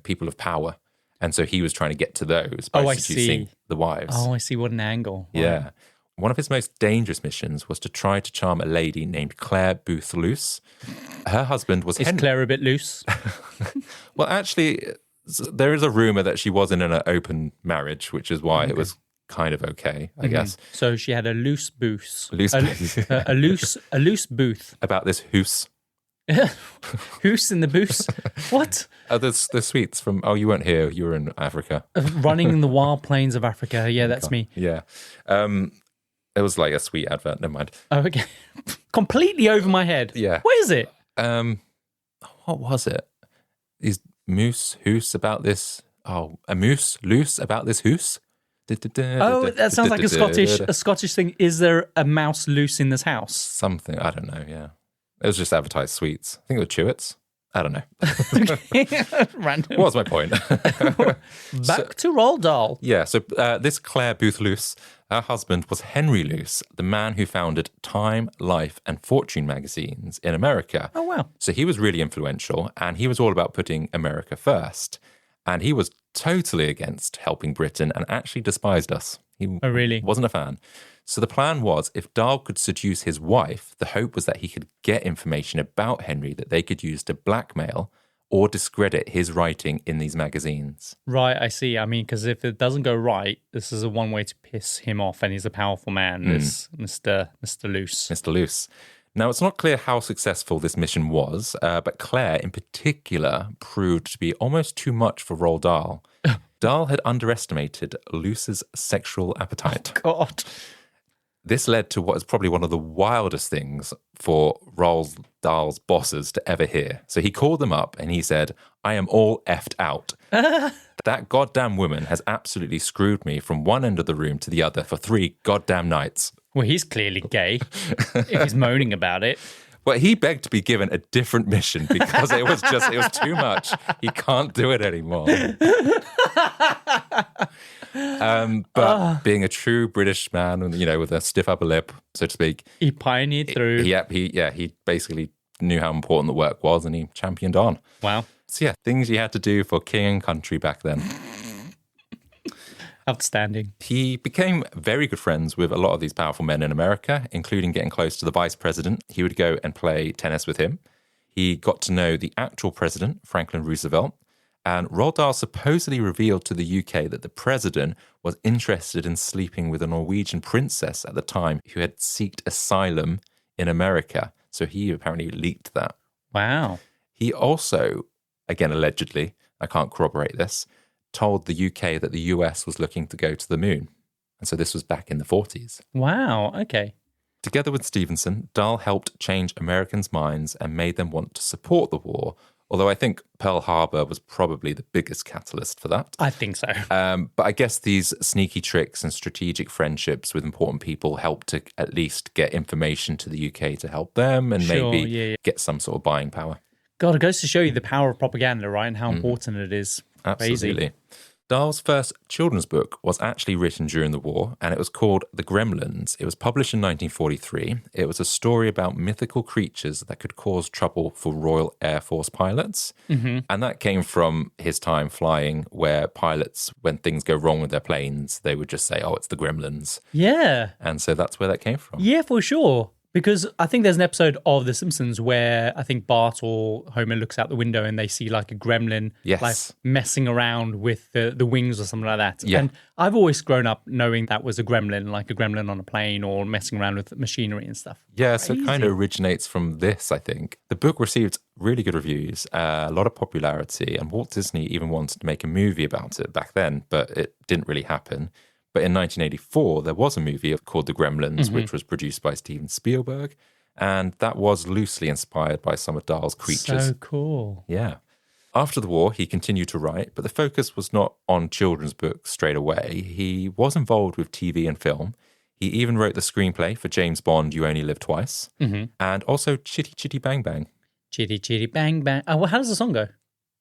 people of power. And so he was trying to get to those by seducing the wives.
Oh, I see. What an angle. Wow.
Yeah. One of his most dangerous missions was to try to charm a lady named Claire Booth Luce. Her husband was
Is Claire a bit loose?
Well, actually, there is a rumor that she was in an open marriage, which is why it was kind of okay, I guess.
So she had a loose booth.
A
loose booth.
About this hoose.
Hoose in the booth? What?
The sweets from, you weren't here, you were in Africa.
Running in the wild plains of Africa. Yeah, that's me.
Yeah. It was like a sweet advert, never mind.
Oh, okay. Completely over my head.
Yeah.
What is it?
What was it? Is moose hoose about this? Oh, a moose loose about this hoose?
Oh, that sounds like a Scottish thing. Is there a mouse loose in this house?
Something, I don't know, yeah. It was just advertised sweets. I think it was Chewits. I don't know.
Random.
What was my point?
Back to Roald Dahl.
Yeah, so this Claire Booth Luce, her husband was Henry Luce, the man who founded Time, Life, and Fortune magazines in America.
Oh, wow.
So he was really influential, and he was all about putting America first. And he was totally against helping Britain and actually despised us. He
really?
wasn't a fan. So the plan was, if Dahl could seduce his wife, the hope was that he could get information about Henry that they could use to blackmail or discredit his writing in these magazines.
Right, I see. I mean, because if it doesn't go right, this is a one way to piss him off, and he's a powerful man, this Mr. Luce.
Mr. Luce. Now, it's not clear how successful this mission was, but Claire in particular proved to be almost too much for Roald Dahl. Dahl had underestimated Luce's sexual appetite.
Oh, God.
This led to what is probably one of the wildest things for Roald Dahl's bosses to ever hear. So he called them up and he said, I am all effed out. That goddamn woman has absolutely screwed me from one end of the room to the other for 3 goddamn nights.
Well, he's clearly gay if he's moaning about it.
Well, he begged to be given a different mission because it was too much. He can't do it anymore. But being a true British man, with a stiff upper lip, so to speak,
he pioneered through.
He basically knew how important the work was, and he championed on.
Wow.
So yeah, things you had to do for king and country back then.
Outstanding.
He became very good friends with a lot of these powerful men in America, including getting close to the vice president. He would go and play tennis with him. He got to know the actual president, Franklin Roosevelt, And Roald Dahl supposedly revealed to the UK that the president was interested in sleeping with a Norwegian princess at the time who had sought asylum in America. So he apparently leaked that.
Wow.
He also, again allegedly, I can't corroborate this, told the UK that the US was looking to go to the moon. And so this was back in the 40s.
Wow, okay.
Together with Stevenson, Dahl helped change Americans' minds and made them want to support the war, although I think Pearl Harbor was probably the biggest catalyst for that.
I think so.
But I guess these sneaky tricks and strategic friendships with important people helped to at least get information to the UK to help them and maybe get some sort of buying power.
God, it goes to show you the power of propaganda, right? And how important it is.
Absolutely. Crazy. Dahl's first children's book was actually written during the war, and it was called The Gremlins. It was published in 1943. It was a story about mythical creatures that could cause trouble for Royal Air Force pilots. And that came from his time flying, where pilots, when things go wrong with their planes, they would just say, oh, it's the Gremlins.
Yeah.
And so that's where that came from.
Yeah, for sure. Because I think there's an episode of The Simpsons where I think Bart or Homer looks out the window and they see like a gremlin like messing around with the wings or something like that.
Yeah.
And I've always grown up knowing that was a gremlin, like a gremlin on a plane or messing around with machinery and stuff.
Yeah, so it kind of originates from this, I think. The book received really good reviews, a lot of popularity, and Walt Disney even wanted to make a movie about it back then, but it didn't really happen. But in 1984, there was a movie called The Gremlins, which was produced by Steven Spielberg. And that was loosely inspired by some of Dahl's creatures.
So cool.
Yeah. After the war, he continued to write, but the focus was not on children's books straight away. He was involved with TV and film. He even wrote the screenplay for James Bond, You Only Live Twice. And also Chitty Chitty Bang Bang.
Chitty Chitty Bang Bang. Oh, well, how does the song go?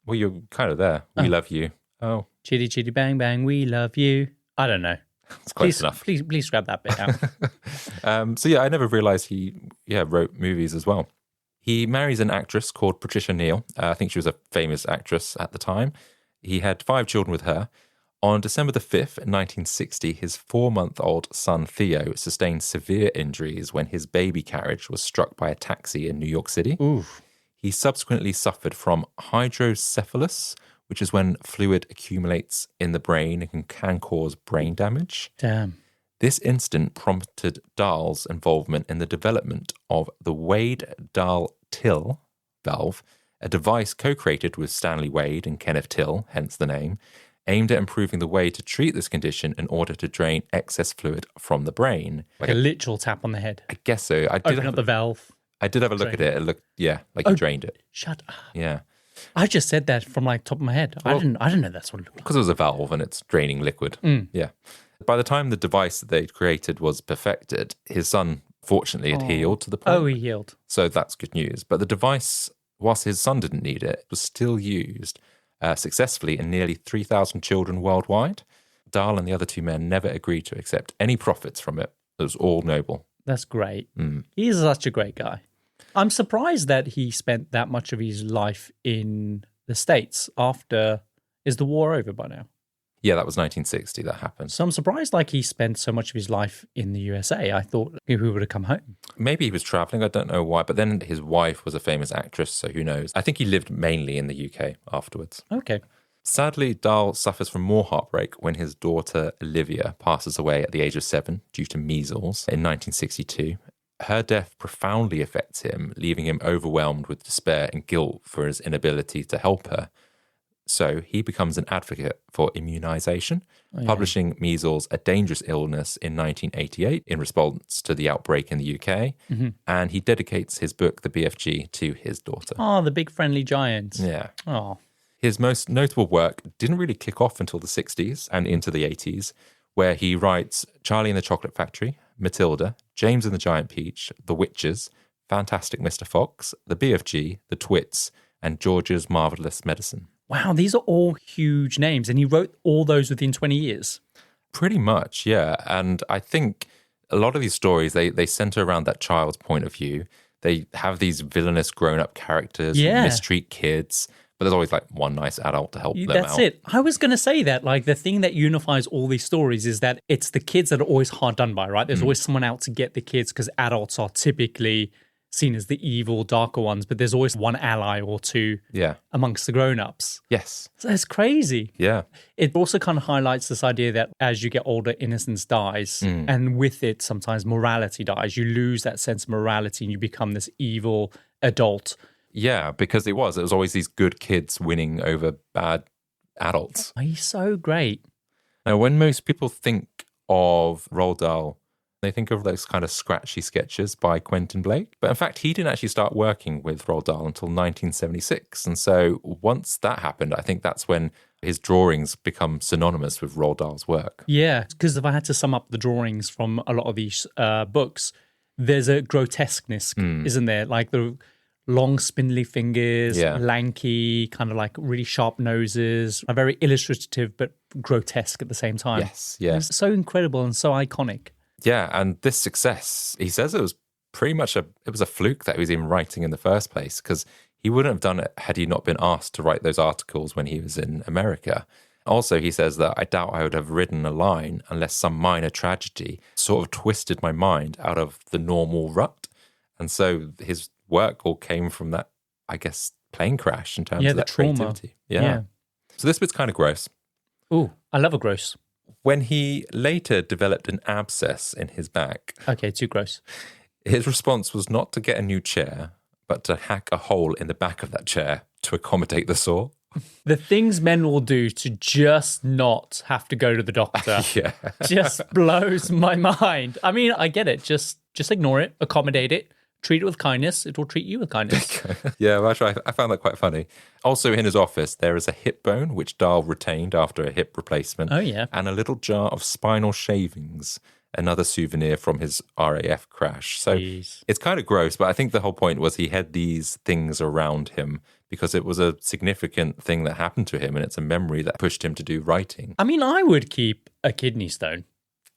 Well, you're kind of there. We love you. Oh.
Chitty Chitty Bang Bang, we love you. I don't know.
It's close enough.
Please grab that bit out.
So yeah, I never realized he wrote movies as well. He marries an actress called Patricia Neal. I think she was a famous actress at the time. He had 5 children with her. On December the 5th, 1960, his 4-month-old son Theo sustained severe injuries when his baby carriage was struck by a taxi in New York City.
Oof.
He subsequently suffered from hydrocephalus, which is when fluid accumulates in the brain and can cause brain damage.
Damn.
This incident prompted Dahl's involvement in the development of the Wade-Dahl-Till valve, a device co-created with Stanley Wade and Kenneth Till, hence the name, aimed at improving the way to treat this condition in order to drain excess fluid from the brain.
Like a literal tap on the head.
I guess so.
Open up the valve.
I did have a look at it. It looked, like you drained it.
Shut up.
Yeah.
I just said that from like top of my head. Well, I didn't know that's what it looked like.
Because it was a valve and it's draining liquid. Yeah. By the time the device that they'd created was perfected, his son fortunately had healed to the point.
Oh, he healed.
So that's good news. But the device, whilst his son didn't need it, was still used successfully in nearly 3,000 children worldwide. Dahl and the other 2 men never agreed to accept any profits from it. It was all noble.
That's great. He's such a great guy. I'm surprised that he spent that much of his life in the States after... Is the war over by now?
Yeah, that was 1960 that happened.
So I'm surprised he spent so much of his life in the USA. I thought he would have come home.
Maybe he was traveling. I don't know why. But then his wife was a famous actress, so who knows? I think he lived mainly in the UK afterwards.
Okay.
Sadly, Dahl suffers from more heartbreak when his daughter Olivia passes away at the age of 7 due to measles in 1962. Her death profoundly affects him, leaving him overwhelmed with despair and guilt for his inability to help her. So he becomes an advocate for immunization, publishing Measles, a Dangerous Illness in 1988 in response to the outbreak in the UK. And he dedicates his book, The BFG, to his daughter.
Oh, the big friendly giant.
Yeah.
Oh.
His most notable work didn't really kick off until the 60s and into the 80s, where he writes Charlie and the Chocolate Factory, Matilda, James and the Giant Peach, The Witches, Fantastic Mr. Fox, The BFG, The Twits, and George's Marvelous Medicine.
Wow, these are all huge names. And he wrote all those within 20 years.
Pretty much, yeah. And I think a lot of these stories, they center around that child's point of view. They have these villainous grown-up characters who mistreat kids, but there's always like one nice adult to help them out.
That's it. I was going to say that, like, the thing that unifies all these stories is that it's the kids that are always hard done by, right? There's always someone out to get the kids because adults are typically seen as the evil, darker ones, but there's always one ally or two amongst the grown-ups.
Yes.
So it's crazy.
Yeah.
It also kind of highlights this idea that as you get older, innocence dies. And with it, sometimes morality dies. You lose that sense of morality and you become this evil adult.
Yeah, because it was always these good kids winning over bad adults.
Oh, he's so great.
Now, when most people think of Roald Dahl, they think of those kind of scratchy sketches by Quentin Blake. But in fact, he didn't actually start working with Roald Dahl until 1976. And so once that happened, I think that's when his drawings become synonymous with Roald Dahl's work.
Yeah, because if I had to sum up the drawings from a lot of these books, there's a grotesqueness, isn't there? Like the long spindly fingers, lanky, kind of like really sharp noses, are very illustrative but grotesque at the same time.
Yes, yes.
It's so incredible and so iconic.
Yeah, and this success, he says it was pretty much it was a fluke that he was even writing in the first place, because he wouldn't have done it had he not been asked to write those articles when he was in America. Also, he says that I doubt I would have written a line unless some minor tragedy sort of twisted my mind out of the normal rut. And so his work all came from that, I guess, plane crash in terms of that
trauma.
creativity. Yeah. So this bit's kind of gross.
Ooh, I love a gross.
When he later developed an abscess in his back.
Okay, too gross.
His response was not to get a new chair, but to hack a hole in the back of that chair to accommodate the sore.
The things men will do to just not have to go to the doctor just blows my mind. I mean, I get it. Just ignore it, accommodate it. Treat it with kindness. It will treat you with kindness.
Yeah, well, actually, I found that quite funny. Also, in his office, there is a hip bone, which Dahl retained after a hip replacement.
Oh, yeah.
And a little jar of spinal shavings, another souvenir from his RAF crash. So it's kind of gross, but I think the whole point was he had these things around him because it was a significant thing that happened to him, and it's a memory that pushed him to do writing.
I mean, I would keep a kidney stone.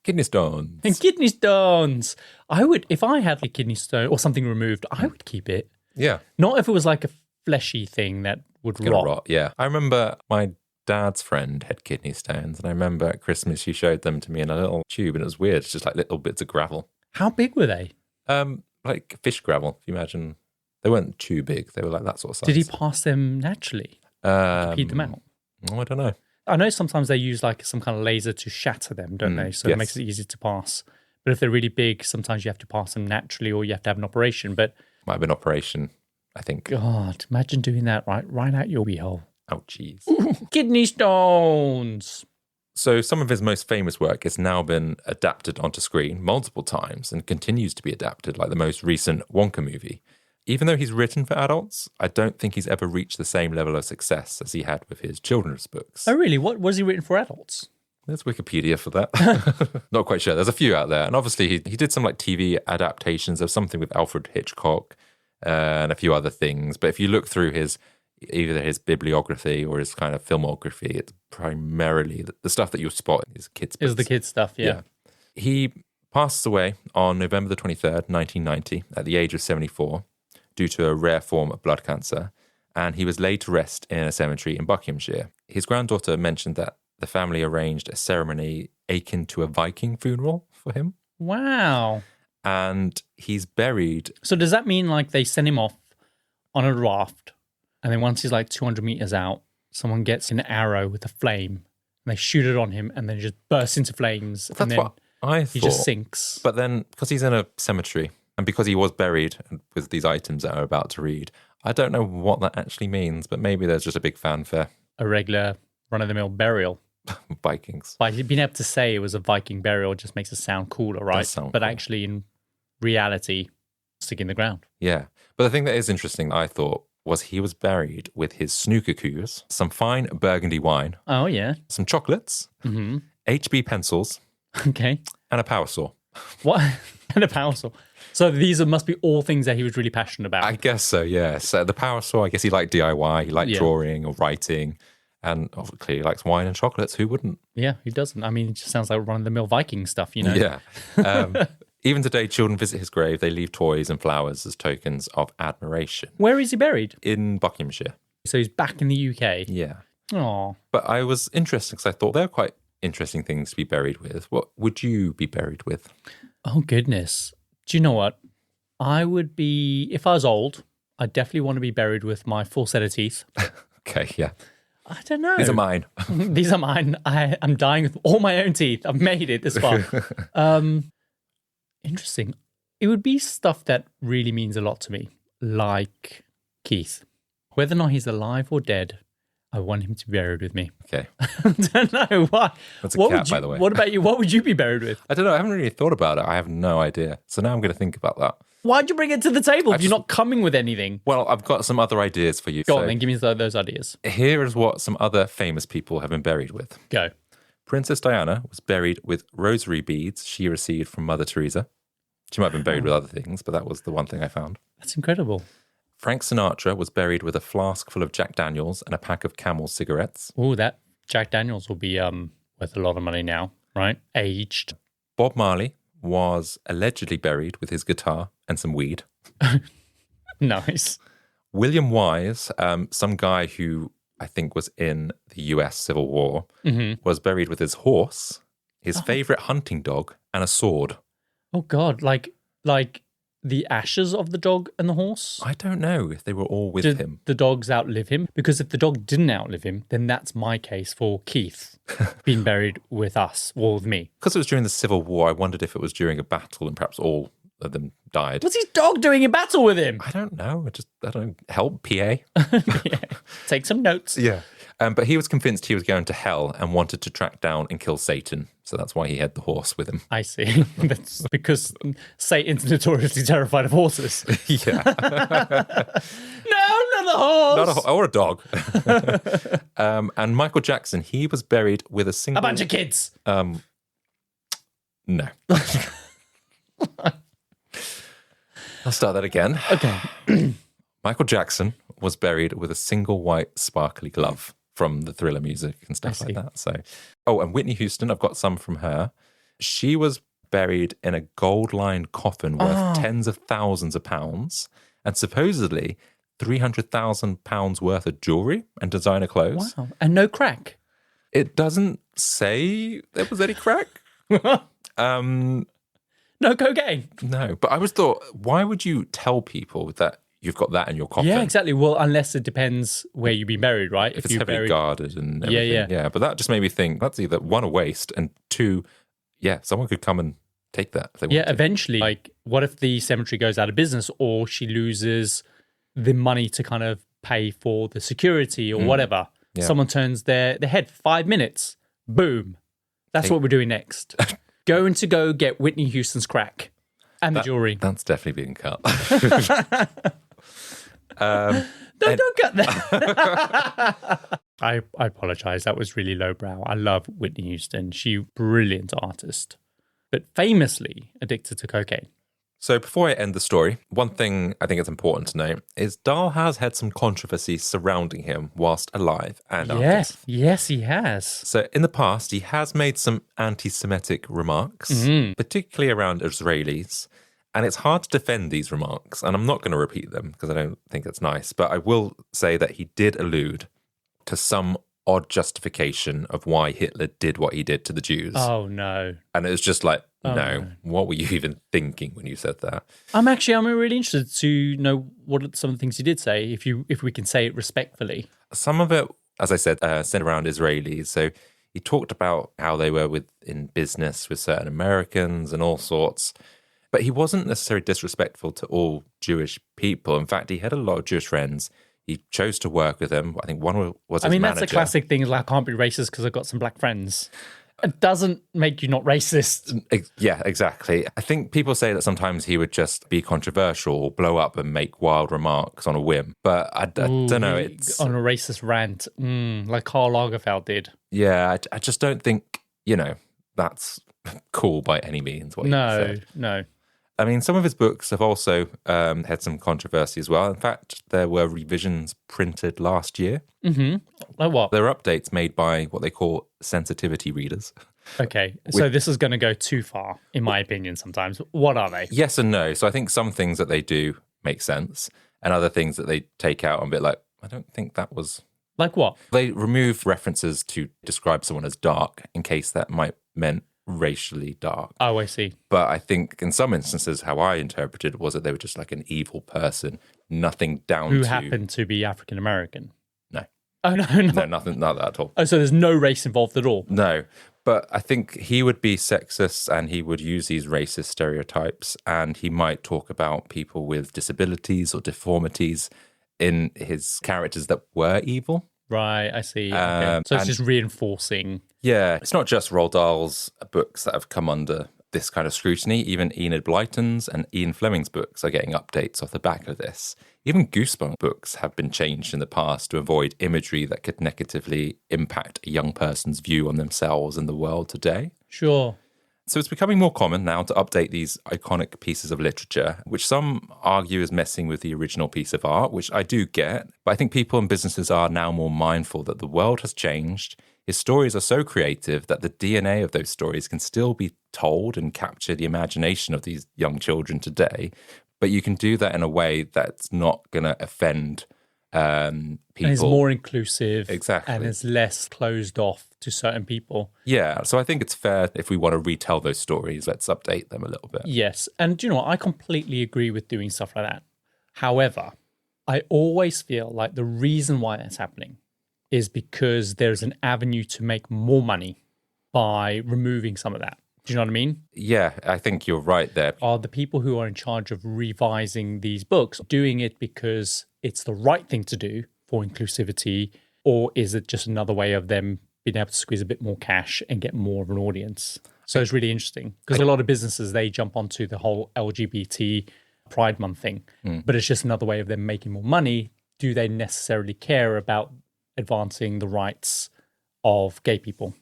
Kidney stones.
And kidney stones. I would, if I had a kidney stone or something removed, I would keep it.
Yeah.
Not if it was like a fleshy thing that would rot.
Yeah. I remember my dad's friend had kidney stones, and I remember at Christmas she showed them to me in a little tube, and it was weird. It's just like little bits of gravel.
How big were they?
Like fish gravel, if you imagine. They weren't too big. They were like that sort of size.
Did he pass them naturally? Peed them out?
Oh, I don't know.
I know sometimes they use like some kind of laser to shatter them, don't they? So it makes it easy to pass. But if they're really big, sometimes you have to pass them naturally or you have to have an operation. But
might have been operation, I think.
God, imagine doing that right out your wee hole.
Oh, jeez.
Kidney stones.
So some of his most famous work has now been adapted onto screen multiple times and continues to be adapted, like the most recent Wonka movie. Even though he's written for adults, I don't think he's ever reached the same level of success as he had with his children's books.
Oh, really? What was he written for adults?
There's Wikipedia for that. Not quite sure. There's a few out there. And obviously he did some like TV adaptations of something with Alfred Hitchcock and a few other things. But if you look through either his bibliography or his kind of filmography, it's primarily the stuff that you spot in his kids' books.
Is the kids' stuff, yeah.
He passes away on November the 23rd, 1990, at the age of 74. Due to a rare form of blood cancer, and he was laid to rest in a cemetery in Buckinghamshire. His granddaughter mentioned that the family arranged a ceremony akin to a Viking funeral for him.
Wow.
And he's buried.
So does that mean like they send him off on a raft, and then once he's like 200 meters out, someone gets an arrow with a flame, and they shoot it on him, and then it just bursts into flames,
That's
and then
what I thought.
He just sinks.
But then, because he's in a cemetery, and because he was buried with these items that I'm about to read, I don't know what that actually means, but maybe there's just a big fanfare.
A regular run-of-the-mill burial.
Vikings.
By being able to say it was a Viking burial just makes it sound cooler, right?
Sound
but
cool.
Actually, in reality, stick in the ground.
Yeah. But the thing that is interesting, I thought, was he was buried with his snooker coups, some fine burgundy wine.
Oh, yeah.
Some chocolates, HB pencils,
Okay.
and a power saw.
What? And a power saw. So these must be all things that he was really passionate about.
I guess so, yeah. So the power saw, I guess he liked DIY, he liked drawing or writing, and obviously he likes wine and chocolates. Who wouldn't?
Yeah, who doesn't? I mean, it just sounds like run-of-the-mill Viking stuff, you know?
Yeah. Even today, children visit his grave. They leave toys and flowers as tokens of admiration.
Where is he buried?
In Buckinghamshire.
So he's back in the UK.
Yeah.
Oh.
But I was interested because I thought they're quite interesting things to be buried with. What would you be buried with?
Oh, goodness. Do you know what? I would be, if I was old, I'd definitely want to be buried with my full set of teeth.
Okay, yeah.
I don't know.
These are mine.
These are mine. I'm dying with all my own teeth. I've made it this far. Interesting. It would be stuff that really means a lot to me, like Keith. Whether or not he's alive or dead, I want him to be buried with me.
Okay.
I don't know why.
That's a cat, by the way.
What about you? What would you be buried with?
I don't know. I haven't really thought about it. I have no idea. So now I'm going to think about that.
Why'd you bring it to the table if you're not coming with anything?
Well, I've got some other ideas for you.
Go on, then give me those ideas.
Here is what some other famous people have been buried with.
Go.
Princess Diana was buried with rosary beads she received from Mother Teresa. She might have been buried with other things, but that was the one thing I found.
That's incredible.
Frank Sinatra was buried with a flask full of Jack Daniels and a pack of Camel cigarettes.
Oh, that Jack Daniels will be worth a lot of money now, right? Aged.
Bob Marley was allegedly buried with his guitar and some weed.
Nice.
William Wise, some guy who I think was in the US Civil War, was buried with his horse, his favorite hunting dog, and a sword.
Oh, God. Like the ashes of the dog and the horse?
I don't know if they were all with
Did
him.
the dogs outlive him? Because if the dog didn't outlive him, then that's my case for Keith being buried with us, or with me.
Because it was during the Civil War, I wondered if it was during a battle and perhaps all of them died.
What's his dog doing in battle with him?
I don't know. I don't help, PA.
Yeah. Take some notes.
Yeah. But he was convinced he was going to hell and wanted to track down and kill Satan. So that's why he had the horse with him.
I see. That's because Satan's notoriously terrified of horses.
Yeah.
No, not a horse.
Or a dog. And Michael Jackson, he was buried with a single...
A bunch of kids.
No. I'll start that again.
Okay.
Michael Jackson was buried with a single white sparkly glove from the Thriller music and stuff like that. So, and Whitney Houston, I've got some from her. She was buried in a gold-lined coffin worth tens of thousands of pounds, and supposedly £300,000 worth of jewelry and designer clothes.
Wow. And no crack.
It doesn't say there was any crack.
No cocaine.
No, but I always thought, why would you tell people that you've got that in your coffin?
Yeah, exactly. Well, unless it depends where you've been buried, right?
If it's heavily guarded and everything. Yeah, but that just made me think, that's either one, a waste, and two, someone could come and take that. If they want to.
Eventually. Like, what if the cemetery goes out of business or she loses the money to kind of pay for the security or whatever? Yeah. Someone turns their head for 5 minutes. Boom. That's what we're doing next. Go get Whitney Houston's crack and the jewelry.
That's definitely being cut.
Don't cut that. I apologize. That was really lowbrow. I love Whitney Houston. She's a brilliant artist, but famously addicted to cocaine.
So before I end the story, one thing I think it's important to note is Dahl has had some controversy surrounding him whilst alive and after.
Yes, he has.
So in the past, he has made some anti-Semitic remarks, particularly around Israelis. And it's hard to defend these remarks, and I'm not going to repeat them because I don't think it's nice. But I will say that he did allude to some odd justification of why Hitler did what he did to the Jews.
Oh, no.
And it was just like, no, what were you even thinking when you said that?
I'm really interested to know what some of the things he did say, if we can say it respectfully.
Some of it, as I said, centered around Israelis. So he talked about how they were in business with certain Americans and all sorts. But he wasn't necessarily disrespectful to all Jewish people. In fact, he had a lot of Jewish friends. He chose to work with them. I think one was his manager.
That's a classic thing. Like, I can't be racist because I've got some black friends. It doesn't make you not racist.
Yeah, exactly. I think people say that sometimes he would just be controversial or blow up and make wild remarks on a whim. But I don't know. It's
on a racist rant, like Karl Lagerfeld did.
Yeah, I just don't think, that's cool by any means. What he said.
No.
I mean, some of his books have also had some controversy as well. In fact, there were revisions printed last year.
Mm-hmm. Like what?
There are updates made by what they call sensitivity readers.
Okay, so this is going to go too far, in my opinion, sometimes. What are they?
Yes and no. So I think some things that they do make sense, and other things that they take out and a bit like, I don't think that was...
Like what?
They remove references to describe someone as dark in case that might meant racially dark.
Oh, I see.
But I think in some instances, how I interpreted it was that they were just like an evil person, nothing down
Who
to...
happened to be African American?
No.
Oh, no.
No, nothing, not that at all.
Oh, so there's no race involved at all?
No. But I think he would be sexist and he would use these racist stereotypes, and he might talk about people with disabilities or deformities in his characters that were evil.
Right, I see. Okay. So it's just reinforcing.
Yeah, it's not just Roald Dahl's books that have come under this kind of scrutiny. Even Enid Blyton's and Ian Fleming's books are getting updates off the back of this. Even Goosebumps books have been changed in the past to avoid imagery that could negatively impact a young person's view on themselves and the world today.
Sure.
So it's becoming more common now to update these iconic pieces of literature, which some argue is messing with the original piece of art, which I do get. But I think people and businesses are now more mindful that the world has changed. His stories are so creative that the DNA of those stories can still be told and capture the imagination of these young children today. But you can do that in a way that's not going to offend people.
And it's more inclusive.
Exactly.
And it's less closed off to certain people.
Yeah. So I think it's fair if we want to retell those stories, let's update them a little bit.
Yes. And do you know what? I completely agree with doing stuff like that. However, I always feel like the reason why that's happening is because there's an avenue to make more money by removing some of that. Do you know what I mean?
Yeah, I think you're right there.
Are the people who are in charge of revising these books doing it because it's the right thing to do for inclusivity, or is it just another way of them being able to squeeze a bit more cash and get more of an audience? So it's really interesting because a lot of businesses, they jump onto the whole LGBT Pride Month thing, but it's just another way of them making more money. Do they necessarily care about advancing the rights of gay people?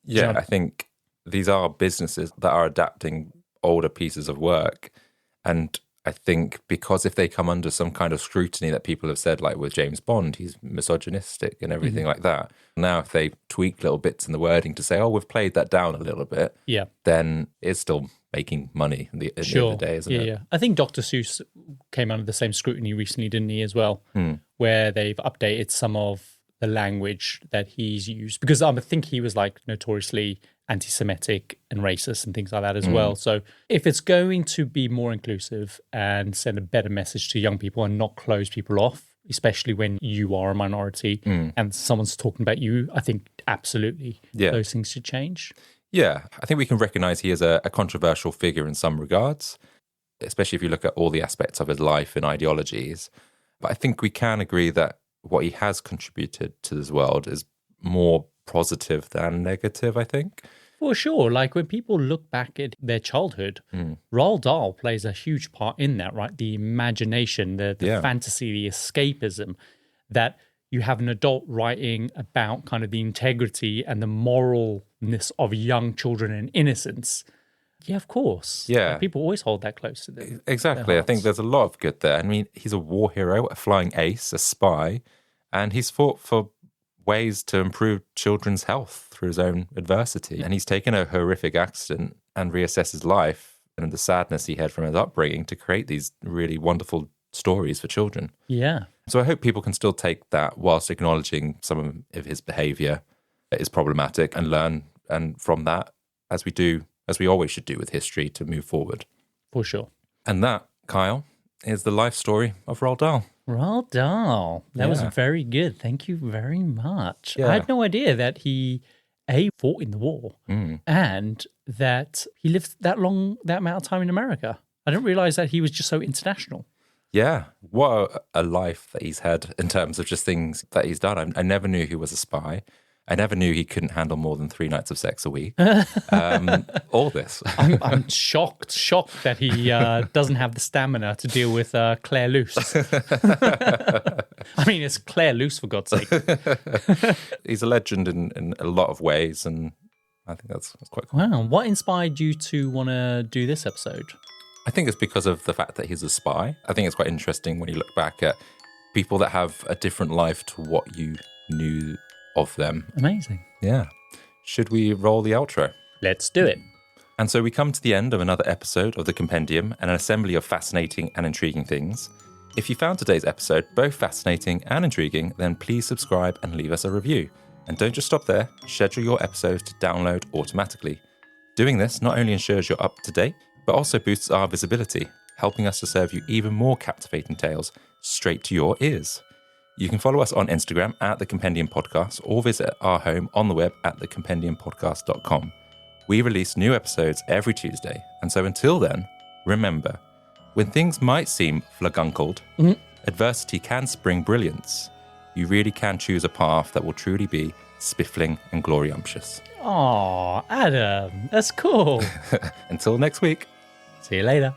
Yeah, I think these are businesses that are adapting older pieces of work. And I think because if they come under some kind of scrutiny that people have said, like with James Bond, he's misogynistic and everything like that. Now, if they tweak little bits in the wording to say, oh, we've played that down a little bit, then it's still making money at the end of the day, isn't it?
Yeah. I think Dr. Seuss came under the same scrutiny recently, didn't he, as well? Where they've updated some of the language that he's used. Because I think he was like notoriously anti-Semitic and racist and things like that as well. So if it's going to be more inclusive and send a better message to young people and not close people off, especially when you are a minority and someone's talking about you, I think absolutely those things should change.
Yeah, I think we can recognize he is a controversial figure in some regards, especially if you look at all the aspects of his life and ideologies. But I think we can agree that what he has contributed to this world is more positive than negative, I think.
For sure. Like when people look back at their childhood, Roald Dahl plays a huge part in that, right? The imagination, the fantasy, the escapism, that you have an adult writing about kind of the integrity and the moralness of young children and innocence. Yeah, of course.
Yeah.
Like people always hold that close to them.
Exactly. I think there's a lot of good there. I mean, he's a war hero, a flying ace, a spy, and he's fought for ways to improve children's health through his own adversity. And he's taken a horrific accident and reassessed his life and the sadness he had from his upbringing to create these really wonderful stories for children.
Yeah.
So I hope people can still take that whilst acknowledging some of his behavior is problematic and learn and from that, as we always should do with history, to move forward.
For sure.
And that, Kyle, is the life story of Roald Dahl.
Roald Dahl. That was very good. Thank you very much.
Yeah.
I had no idea that he, fought in the war and that he lived that amount of time in America. I didn't realize that he was just so international.
Yeah. What a life that he's had in terms of just things that he's done. I never knew he was a spy. I never knew he couldn't handle more than 3 nights of sex a week. All this.
I'm shocked that he doesn't have the stamina to deal with Claire Luce. I mean, it's Claire Luce, for God's sake.
He's a legend in a lot of ways, and I think that's quite cool.
Wow. What inspired you to want to do this episode?
I think it's because of the fact that he's a spy. I think it's quite interesting when you look back at people that have a different life to what you knew of them.
Amazing.
Yeah. Should we roll the outro?
Let's do it.
And so we come to the end of another episode of the Compendium, an assembly of fascinating and intriguing things. If you found today's episode both fascinating and intriguing, then please subscribe and leave us a review. And don't just stop there, schedule your episodes to download automatically. Doing this not only ensures you're up to date, but also boosts our visibility, helping us to serve you even more captivating tales straight to your ears. You can follow us on Instagram at The Compendium Podcast or visit our home on the web at thecompendiumpodcast.com. We release new episodes every Tuesday, and so until then, remember, when things might seem flagunkled, adversity can spring brilliance. You really can choose a path that will truly be spiffling and gloriumptious.
Aw, Adam, that's cool.
Until next week.
See you later.